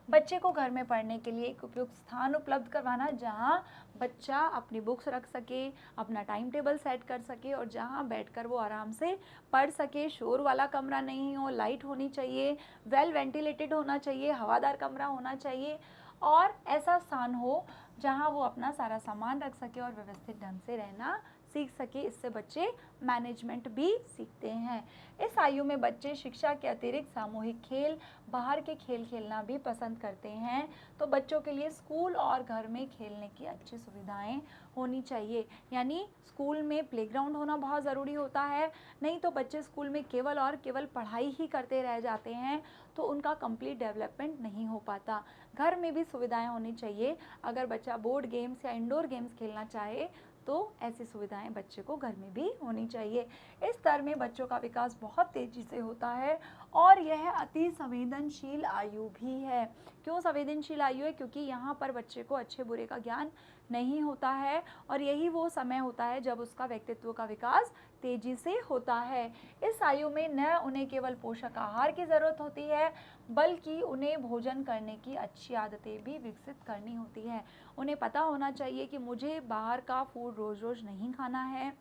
[SPEAKER 1] बच्चे को घर में पढ़ने के लिए एक उपयुक्त स्थान उपलब्ध करवाना, जहाँ बच्चा अपनी बुक्स रख सके, अपना टाइम टेबल सेट कर सके और जहाँ बैठकर वो आराम से पढ़ सके। शोर वाला कमरा नहीं हो, लाइट होनी चाहिए, वेल वेंटिलेटेड होना चाहिए, हवादार कमरा होना चाहिए और ऐसा स्थान हो जहाँ वो अपना सारा सामान रख सके और व्यवस्थित ढंग से रहना सीख सके। इससे बच्चे मैनेजमेंट भी सीखते हैं। इस आयु में बच्चे शिक्षा के अतिरिक्त सामूहिक खेल, बाहर के खेल खेलना भी पसंद करते हैं। तो बच्चों के लिए स्कूल और घर में खेलने की अच्छी सुविधाएं होनी चाहिए। यानी स्कूल में प्लेग्राउंड होना बहुत ज़रूरी होता है, नहीं तो बच्चे स्कूल में केवल और केवल पढ़ाई ही करते रह जाते हैं, तो उनका कंप्लीट डेवलपमेंट नहीं हो पाता। घर में भी सुविधाएं होनी चाहिए। अगर बच्चा बोर्ड गेम्स या इंडोर गेम्स खेलना चाहे तो ऐसी सुविधाएं बच्चे को घर में भी होनी चाहिए। इस स्तर में बच्चों का विकास बहुत तेज़ी से होता है और यह अति संवेदनशील आयु भी है। क्यों संवेदनशील आयु है? क्योंकि यहाँ पर बच्चे को अच्छे बुरे का ज्ञान नहीं होता है और यही वो समय होता है जब उसका व्यक्तित्व का विकास तेजी से होता है। इस आयु में न उन्हें केवल पोषक आहार की ज़रूरत होती है, बल्कि उन्हें भोजन करने की अच्छी आदतें भी विकसित करनी होती है। उन्हें पता होना चाहिए कि मुझे बाहर का फूड रोज़ रोज़ नहीं खाना है,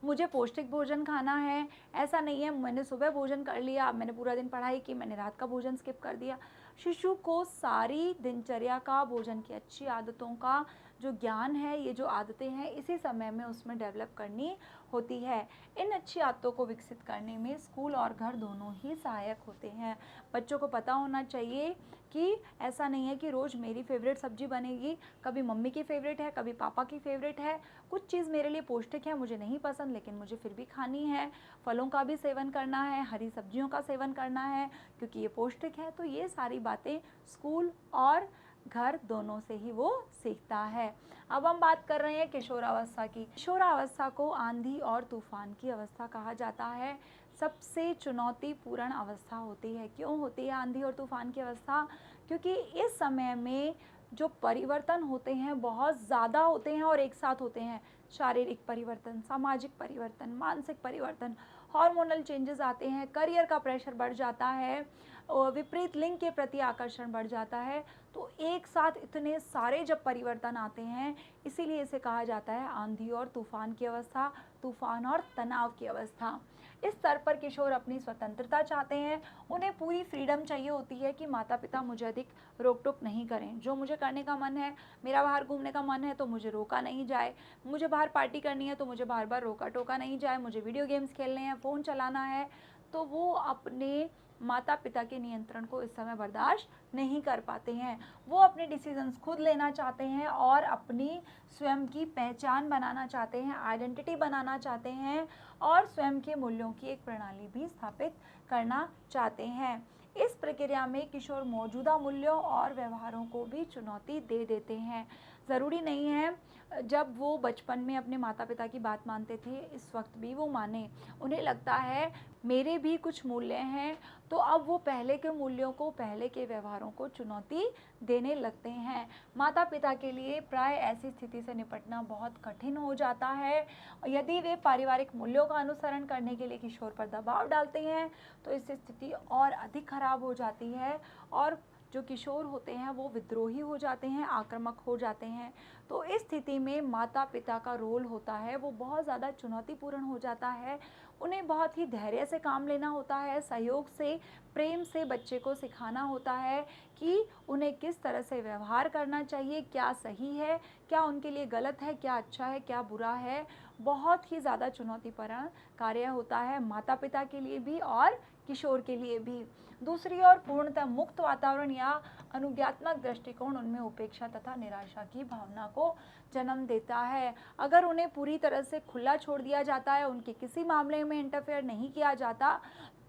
[SPEAKER 1] मुझे पौष्टिक भोजन खाना है। ऐसा नहीं है मैंने सुबह भोजन कर लिया, अब मैंने पूरा दिन पढ़ाई की, मैंने रात का भोजन स्किप कर दिया। शिशु को सारी दिनचर्या का, भोजन की अच्छी आदतों का जो ज्ञान है, ये जो आदतें हैं, इसी समय में उसमें डेवलप करनी होती है। इन अच्छी आदतों को विकसित करने में स्कूल और घर दोनों ही सहायक होते हैं। बच्चों को पता होना चाहिए कि ऐसा नहीं है कि रोज़ मेरी फेवरेट सब्जी बनेगी, कभी मम्मी की फेवरेट है, कभी पापा की फेवरेट है। कुछ चीज़ मेरे लिए पौष्टिक है, मुझे नहीं पसंद, लेकिन मुझे फिर भी खानी है। फलों का भी सेवन करना है, हरी सब्जियों का सेवन करना है, क्योंकि ये पौष्टिक है। तो ये सारी बातें स्कूल और घर दोनों से ही वो सीखता है। अब हम बात कर रहे हैं किशोरावस्था की। किशोरावस्था को आंधी और तूफान की अवस्था कहा जाता है। सबसे चुनौतीपूर्ण अवस्था होती है। क्यों होती है आंधी और तूफान की अवस्था? क्योंकि इस समय में जो परिवर्तन होते हैं बहुत ज़्यादा होते हैं और एक साथ होते हैं। शारीरिक परिवर्तन, सामाजिक परिवर्तन, मानसिक परिवर्तन, हार्मोनल चेंजेस आते हैं, करियर का प्रेशर बढ़ जाता है और विपरीत लिंग के प्रति आकर्षण बढ़ जाता है। तो एक साथ इतने सारे जब परिवर्तन आते हैं, इसीलिए इसे कहा जाता है आंधी और तूफान की अवस्था, तूफान और तनाव की अवस्था। इस स्तर पर किशोर अपनी स्वतंत्रता चाहते हैं। उन्हें पूरी फ्रीडम चाहिए होती है कि माता पिता मुझे अधिक रोक टोक नहीं करें। जो मुझे करने का मन है, मेरा बाहर घूमने का मन है तो मुझे रोका नहीं जाए, मुझे बाहर पार्टी करनी है तो मुझे बार बार रोका टोका नहीं जाए, मुझे वीडियो गेम्स खेलने हैं, फ़ोन चलाना है, तो वो अपने माता पिता के नियंत्रण को इस समय बर्दाश्त नहीं कर पाते हैं। वो अपने डिसीजंस खुद लेना चाहते हैं और अपनी स्वयं की पहचान बनाना चाहते हैं, आइडेंटिटी बनाना चाहते हैं और स्वयं के मूल्यों की एक प्रणाली भी स्थापित करना चाहते हैं। इस प्रक्रिया में किशोर मौजूदा मूल्यों और व्यवहारों को भी चुनौती दे देते हैं। ज़रूरी नहीं है जब वो बचपन में अपने माता पिता की बात मानते थे, इस वक्त भी वो माने। उन्हें लगता है मेरे भी कुछ मूल्य हैं, तो अब वो पहले के मूल्यों को, पहले के व्यवहारों को चुनौती देने लगते हैं। माता पिता के लिए प्राय ऐसी स्थिति से निपटना बहुत कठिन हो जाता है। यदि वे पारिवारिक मूल्यों का अनुसरण करने के लिए किशोर पर दबाव डालते हैं, तो इससे स्थिति और अधिक खराब हो जाती है और जो किशोर होते हैं वो विद्रोही हो जाते हैं, आक्रामक हो जाते हैं। तो इस स्थिति में माता पिता का रोल होता है वो बहुत ज़्यादा चुनौतीपूर्ण हो जाता है। उन्हें बहुत ही धैर्य से काम लेना होता है, सहयोग से, प्रेम से बच्चे को सिखाना होता है कि उन्हें किस तरह से व्यवहार करना चाहिए, क्या सही है, क्या उनके लिए गलत है, क्या अच्छा है, क्या बुरा है। बहुत ही ज़्यादा चुनौतीपूर्ण कार्य होता है माता पिता के लिए भी और किशोर के लिए भी। दूसरी ओर पूर्णतः मुक्त वातावरण या अनुज्ञात्मक दृष्टिकोण उनमें उपेक्षा तथा निराशा की भावना को जन्म देता है। अगर उन्हें पूरी तरह से खुला छोड़ दिया जाता है, उनके किसी मामले में इंटरफेयर नहीं किया जाता,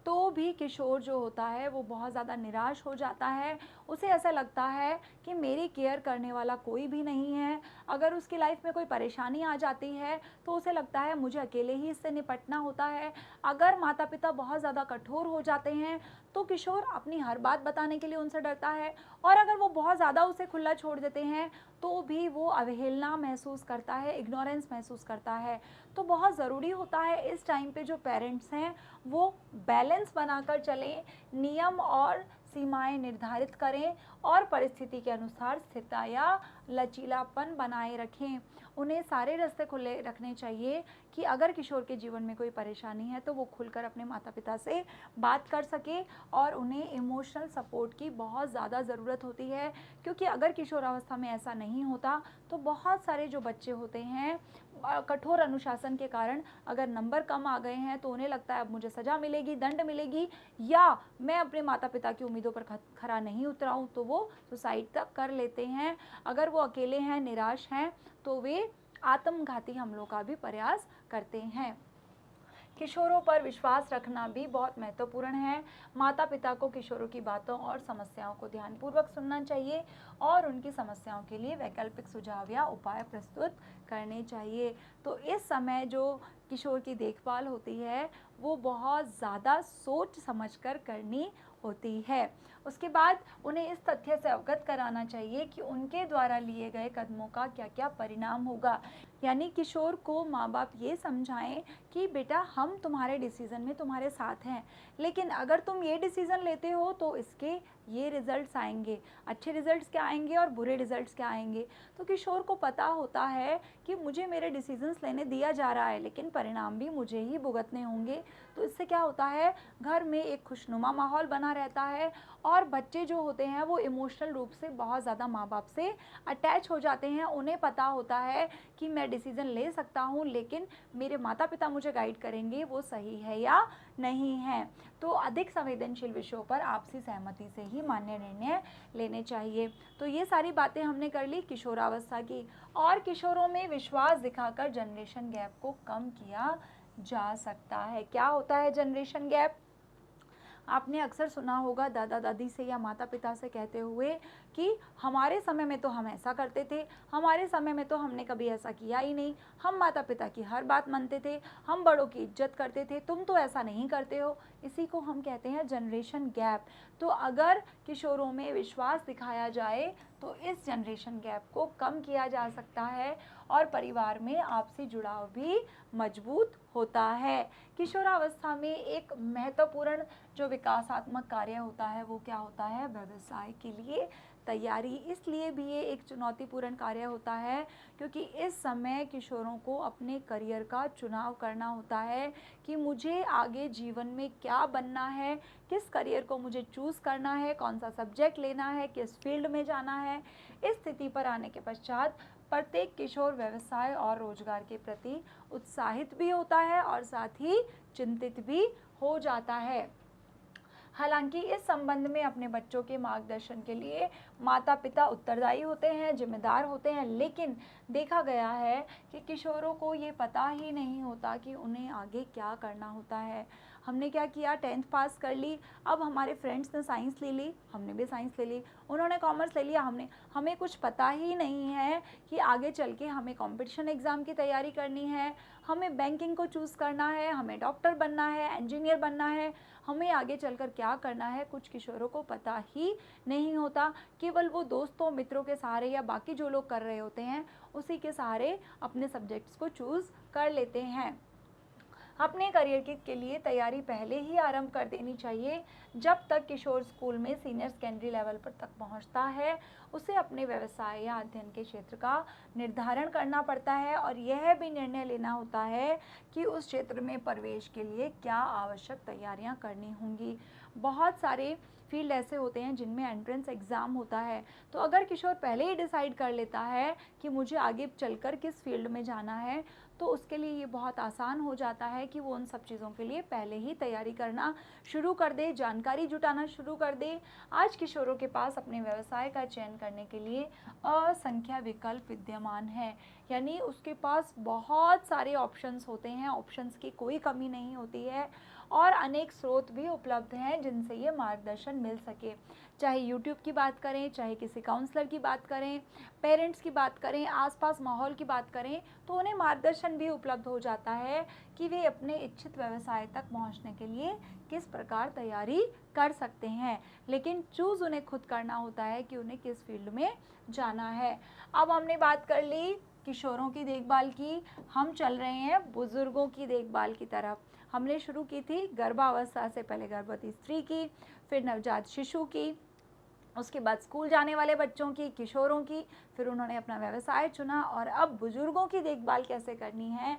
[SPEAKER 1] तो भी किशोर जो होता है वो बहुत ज़्यादा निराश हो जाता है। उसे ऐसा लगता है कि मेरी केयर करने वाला कोई भी नहीं है। अगर उसकी लाइफ में कोई परेशानी आ जाती है तो उसे लगता है मुझे अकेले ही इससे निपटना होता है। अगर माता पिता बहुत ज़्यादा कठोर हो जाते हैं तो किशोर अपनी हर बात बताने के लिए उनसे डरता है, और अगर वो बहुत ज़्यादा उसे खुला छोड़ देते हैं तो भी वो अवहेलना महसूस करता है, इग्नोरेंस महसूस करता है। तो बहुत ज़रूरी होता है इस टाइम पे जो पेरेंट्स हैं वो बैलेंस बनाकर चलें, नियम और सीमाएं निर्धारित करें और परिस्थिति के अनुसार स्थिरता या लचीलापन बनाए रखें। उन्हें सारे रास्ते खुले रखने चाहिए कि अगर किशोर के जीवन में कोई परेशानी है तो वो खुलकर अपने माता पिता से बात कर सके, और उन्हें इमोशनल सपोर्ट की बहुत ज़्यादा ज़रूरत होती है। क्योंकि अगर किशोरावस्था में ऐसा नहीं होता तो बहुत सारे जो बच्चे होते हैं कठोर अनुशासन के कारण अगर नंबर कम आ गए हैं तो उन्हें लगता है अब मुझे सज़ा मिलेगी, दंड मिलेगी, या मैं अपने माता पिता की उम्मीदों पर खरा नहीं उतरा हूँ, तो वो सुसाइड तक कर लेते हैं। अगर वो अकेले हैं, निराश हैं, तो वे आत्मघाती हमलों का भी प्रयास करते हैं। किशोरों पर विश्वास रखना भी बहुत महत्वपूर्ण है। माता पिता को किशोरों की बातों और समस्याओं को ध्यानपूर्वक सुनना चाहिए और उनकी समस्याओं के लिए वैकल्पिक सुझाव या उपाय प्रस्तुत करने चाहिए। तो इस समय जो किशोर की देखभाल होती है वो बहुत ज़्यादा सोच समझकर करनी होती है। उसके बाद उन्हें इस तथ्य से अवगत कराना चाहिए कि उनके द्वारा लिए गए कदमों का क्या क्या परिणाम होगा। यानी किशोर को माँ बाप ये समझाएं कि बेटा हम तुम्हारे डिसीज़न में तुम्हारे साथ हैं, लेकिन अगर तुम ये डिसीज़न लेते हो तो इसके ये रिज़ल्ट्स आएंगे, अच्छे रिज़ल्ट्स क्या आएंगे और बुरे रिज़ल्ट्स क्या आएंगे। तो किशोर को पता होता है कि मुझे मेरे डिसीजंस लेने दिया जा रहा है, लेकिन परिणाम भी मुझे ही भुगतने होंगे। तो इससे क्या होता है, घर में एक खुशनुमा माहौल बना रहता है और बच्चे जो होते हैं वो इमोशनल रूप से बहुत ज़्यादा माँ बाप से अटैच हो जाते हैं। उन्हें पता होता है कि मैं डिसीज़न ले सकता हूँ, लेकिन मेरे माता पिता मुझे गाइड करेंगे वो सही है या नहीं है। तो अधिक संवेदनशील विषयों पर आपसी सहमति से ही मान्य निर्णय लेने चाहिए। तो ये सारी बातें हमने कर ली किशोरावस्था की। और किशोरों में विश्वास दिखाकर जनरेशन गैप को कम किया जा सकता है। क्या होता है जनरेशन गैप? आपने अक्सर सुना होगा दादा दादी से या माता पिता से कहते हुए कि हमारे समय में तो हम ऐसा करते थे, हमारे समय में तो हमने कभी ऐसा किया ही नहीं, हम माता पिता की हर बात मानते थे, हम बड़ों की इज्जत करते थे, तुम तो ऐसा नहीं करते हो। इसी को हम कहते हैं जनरेशन गैप। तो अगर किशोरों में विश्वास दिखाया जाए तो इस जनरेशन गैप को कम किया जा सकता है और परिवार में आपसी जुड़ाव भी मजबूत होता है। किशोरावस्था में एक महत्वपूर्ण जो विकासात्मक कार्य होता है वो क्या होता है? व्यवसाय के लिए तैयारी। इसलिए भी ये एक चुनौतीपूर्ण कार्य होता है क्योंकि इस समय किशोरों को अपने करियर का चुनाव करना होता है कि मुझे आगे जीवन में क्या बनना है, किस करियर को मुझे चूज़ करना है, कौन सा सब्जेक्ट लेना है, किस फील्ड में जाना है। इस स्थिति पर आने के पश्चात प्रत्येक किशोर व्यवसाय और रोजगार के प्रति उत्साहित भी होता है और साथ ही चिंतित भी हो जाता है। हालांकि इस संबंध में अपने बच्चों के मार्गदर्शन के लिए माता पिता उत्तरदायी होते हैं, जिम्मेदार होते हैं, लेकिन देखा गया है कि किशोरों को ये पता ही नहीं होता कि उन्हें आगे क्या करना होता है। हमने क्या किया, 10th पास कर ली, अब हमारे फ्रेंड्स ने साइंस ले ली, हमने भी साइंस ले ली, उन्होंने कॉमर्स ले लिया, हमें कुछ पता ही नहीं है कि आगे चल के हमें कंपटीशन एग्ज़ाम की तैयारी करनी है, हमें बैंकिंग को चूज़ करना है, हमें डॉक्टर बनना है, इंजीनियर बनना है, हमें आगे चलकर क्या करना है, कुछ किशोरों को पता ही नहीं होता। केवल वो दोस्तों मित्रों के सहारे या बाकी जो लोग कर रहे होते हैं उसी के सहारे अपने सब्जेक्ट्स को चूज़ कर लेते हैं। अपने करियर के लिए तैयारी पहले ही आरंभ कर देनी चाहिए। जब तक किशोर स्कूल में सीनियर सेकेंडरी लेवल पर तक पहुंचता है उसे अपने व्यवसाय या अध्ययन के क्षेत्र का निर्धारण करना पड़ता है और यह भी निर्णय लेना होता है कि उस क्षेत्र में प्रवेश के लिए क्या आवश्यक तैयारियां करनी होंगी। बहुत सारे फील्ड ऐसे होते हैं जिनमें एंट्रेंस एग्ज़ाम होता है, तो अगर किशोर पहले ही डिसाइड कर लेता है कि मुझे आगे चलकर किस फील्ड में जाना है तो उसके लिए ये बहुत आसान हो जाता है कि वो उन सब चीज़ों के लिए पहले ही तैयारी करना शुरू कर दे, जानकारी जुटाना शुरू कर दे। आज किशोरों के पास अपने व्यवसाय का चयन करने के लिए असंख्य विकल्प विद्यमान हैं, यानी उसके पास बहुत सारे ऑप्शंस होते हैं, ऑप्शंस की कोई कमी नहीं होती है और अनेक स्रोत भी उपलब्ध हैं जिनसे ये मार्गदर्शन मिल सके। चाहे यूट्यूब की बात करें, चाहे किसी काउंसलर की बात करें, पेरेंट्स की बात करें, आसपास माहौल की बात करें, तो उन्हें मार्गदर्शन भी उपलब्ध हो जाता है कि वे अपने इच्छित व्यवसाय तक पहुंचने के लिए किस प्रकार तैयारी कर सकते हैं। लेकिन चूज़ उन्हें खुद करना होता है कि उन्हें किस फील्ड में जाना है। अब हमने बात कर ली किशोरों की देखभाल की, हम चल रहे हैं बुजुर्गों की देखभाल की तरफ। हमने शुरू की थी गर्भावस्था से पहले गर्भवती स्त्री की, फिर नवजात शिशु की, उसके बाद स्कूल जाने वाले बच्चों की, किशोरों की, फिर उन्होंने अपना व्यवसाय चुना और अब बुजुर्गों की देखभाल कैसे करनी है।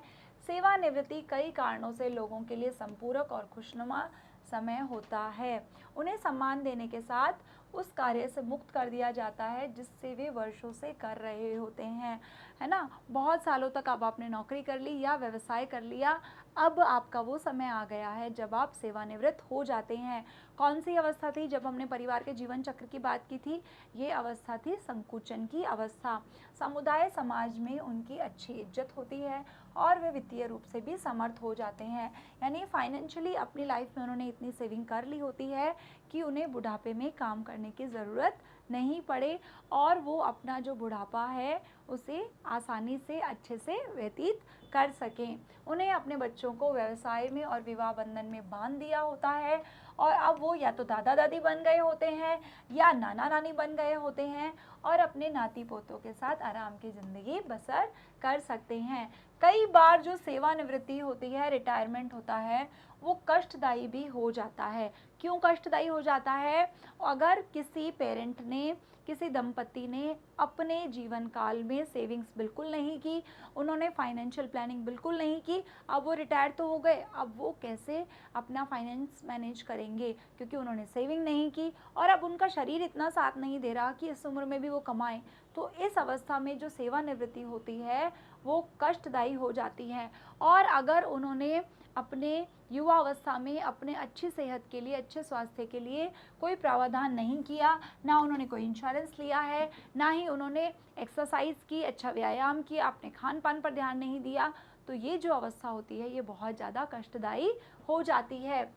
[SPEAKER 1] सेवानिवृत्ति कई कारणों से लोगों के लिए संपूरक और खुशनुमा समय होता है। उन्हें सम्मान देने के साथ उस कार्य से मुक्त कर दिया जाता है जिससे वे वर्षों से कर रहे होते हैं, है ना। बहुत सालों तक अब आपने नौकरी कर ली या व्यवसाय कर लिया, अब आपका वो समय आ गया है जब आप सेवानिवृत्त हो जाते हैं। कौन सी अवस्था थी जब हमने परिवार के जीवन चक्र की बात की थी? ये अवस्था थी संकुचन की अवस्था। समुदाय समाज में उनकी अच्छी इज्जत होती है और वे वित्तीय रूप से भी समर्थ हो जाते हैं, यानी फाइनेंशियली अपनी लाइफ में उन्होंने इतनी सेविंग कर ली होती है कि उन्हें बुढ़ापे में काम करने की ज़रूरत नहीं पड़े और वो अपना जो बुढ़ापा है उसे आसानी से अच्छे से व्यतीत कर सकें। उन्हें अपने बच्चों को व्यवसाय में और विवाह बंधन में बांध दिया होता है और अब वो या तो दादा दादी बन गए होते हैं या नाना नानी बन गए होते हैं और अपने नाती पोतों के साथ आराम की ज़िंदगी बसर कर सकते हैं। कई बार जो सेवानिवृत्ति होती है, रिटायरमेंट होता है, वो कष्टदायी भी हो जाता है। क्यों कष्टदायी हो जाता है? अगर किसी पेरेंट ने, किसी दंपति ने अपने जीवन काल में सेविंग्स बिल्कुल नहीं की, उन्होंने फाइनेंशियल प्लानिंग बिल्कुल नहीं की, अब वो रिटायर तो हो गए, अब वो कैसे अपना फाइनेंस मैनेज करेंगे? क्योंकि उन्होंने सेविंग नहीं की और अब उनका शरीर इतना साथ नहीं दे रहा कि इस उम्र में भी वो कमाएं। तो इस अवस्था में जो सेवानिवृत्ति होती है वो कष्टदायी हो जाती है। और अगर उन्होंने अपने युवा अवस्था में अपने अच्छी सेहत के लिए, अच्छे स्वास्थ्य के लिए कोई प्रावधान नहीं किया, ना उन्होंने कोई इंश्योरेंस लिया है, ना ही उन्होंने एक्सरसाइज की, अच्छा व्यायाम किया, अपने खान पान पर ध्यान नहीं दिया, तो ये जो अवस्था होती है ये बहुत ज़्यादा कष्टदायी हो जाती है।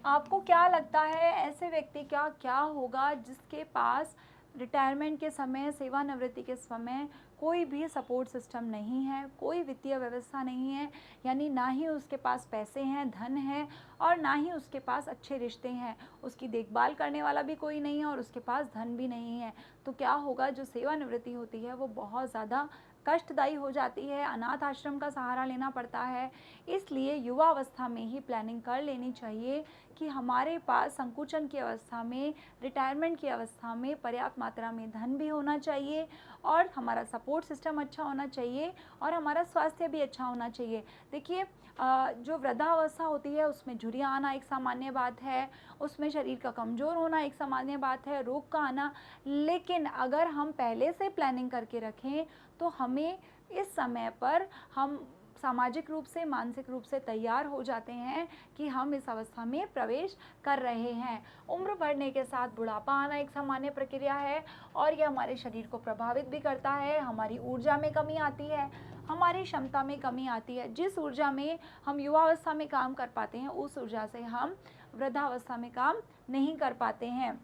[SPEAKER 1] आपको क्या लगता है ऐसे व्यक्ति का क्या होगा जिसके पास रिटायरमेंट के समय, सेवानिवृत्ति के समय कोई भी सपोर्ट सिस्टम नहीं है, कोई वित्तीय व्यवस्था नहीं है, यानी ना ही उसके पास पैसे हैं, धन है और ना ही उसके पास अच्छे रिश्ते हैं, उसकी देखभाल करने वाला भी कोई नहीं है और उसके पास धन भी नहीं है। तो क्या होगा? जो सेवानिवृत्ति होती है वो बहुत ज़्यादा कष्टदायी हो जाती है, अनाथ आश्रम का सहारा लेना पड़ता है। इसलिए युवा अवस्था में ही प्लानिंग कर लेनी चाहिए कि हमारे पास संकुचन की अवस्था में, रिटायरमेंट की अवस्था में पर्याप्त मात्रा में धन भी होना चाहिए और हमारा सपोर्ट सिस्टम अच्छा होना चाहिए और हमारा स्वास्थ्य भी अच्छा होना चाहिए। देखिए, जो वृद्धावस्था होती है उसमें झुर्रियाँ आना एक सामान्य बात है, उसमें शरीर का कमज़ोर होना एक सामान्य बात है, रोग का आना। लेकिन अगर हम पहले से प्लानिंग करके रखें तो हमें इस समय पर हम सामाजिक रूप से, मानसिक रूप से तैयार हो जाते हैं कि हम इस अवस्था में प्रवेश कर रहे हैं। उम्र बढ़ने के साथ बुढ़ापा आना एक सामान्य प्रक्रिया है और यह हमारे शरीर को प्रभावित भी करता है, हमारी ऊर्जा में कमी आती है, हमारी क्षमता में कमी आती है। जिस ऊर्जा में हम युवावस्था में काम कर पाते हैं उस ऊर्जा से हम वृद्धावस्था में काम नहीं कर पाते हैं।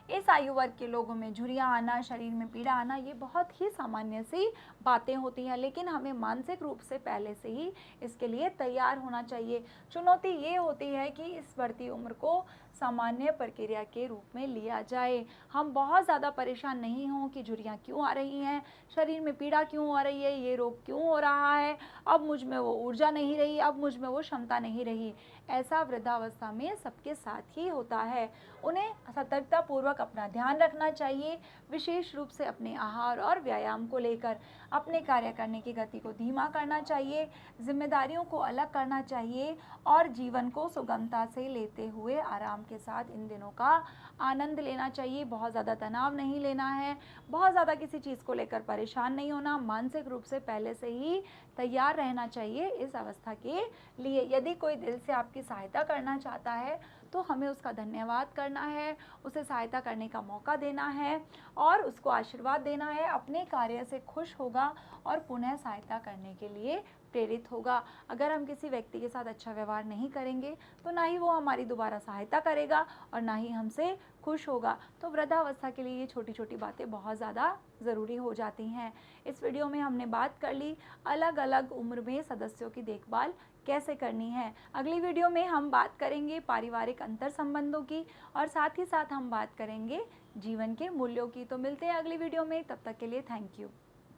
[SPEAKER 1] इस आयु वर्ग के लोगों में झुर्रियाँ आना, शरीर में पीड़ा आना, ये बहुत ही सामान्य सी बातें होती हैं, लेकिन हमें मानसिक रूप से पहले से ही इसके लिए तैयार होना चाहिए। चुनौती ये होती है कि इस बढ़ती उम्र को सामान्य प्रक्रिया के रूप में लिया जाए। हम बहुत ज़्यादा परेशान नहीं हों कि झुर्रियाँ क्यों आ रही हैं, शरीर में पीड़ा क्यों आ रही है, ये रोग क्यों हो रहा है, अब मुझ में वो ऊर्जा नहीं रही, अब मुझ में वो क्षमता नहीं रही। ऐसा वृद्धावस्था में सबके साथ ही होता है। उन्हें सतर्कतापूर्वक अपना ध्यान रखना चाहिए, विशेष रूप से अपने आहार और व्यायाम को लेकर। अपने कार्य करने की गति को धीमा करना चाहिए, जिम्मेदारियों को अलग करना चाहिए और जीवन को सुगमता से लेते हुए आराम के साथ इन दिनों का आनंद लेना चाहिए। बहुत ज़्यादा तनाव नहीं लेना है, बहुत ज़्यादा किसी चीज़ को लेकर परेशान नहीं होना, मानसिक रूप से पहले से ही तैयार रहना चाहिए इस अवस्था के लिए। यदि कोई दिल से आपकी सहायता करना चाहता है तो हमें उसका धन्यवाद करना है, उसे सहायता करने का मौका देना है और उसको आशीर्वाद देना है। अपने कार्य से खुश होगा और पुनः सहायता करने के लिए प्रेरित होगा। अगर हम किसी व्यक्ति के साथ अच्छा व्यवहार नहीं करेंगे तो ना ही वो हमारी दोबारा सहायता करेगा और ना ही हमसे खुश होगा। तो वृद्धावस्था के लिए ये छोटी छोटी बातें बहुत ज़्यादा ज़रूरी हो जाती हैं। इस वीडियो में हमने बात कर ली अलग अलग उम्र में सदस्यों की देखभाल कैसे करनी है। अगली वीडियो में हम बात करेंगे पारिवारिक अंतर संबंधों की और साथ ही साथ हम बात करेंगे जीवन के मूल्यों की। तो मिलते हैं अगली वीडियो में, तब तक के लिए थैंक यू।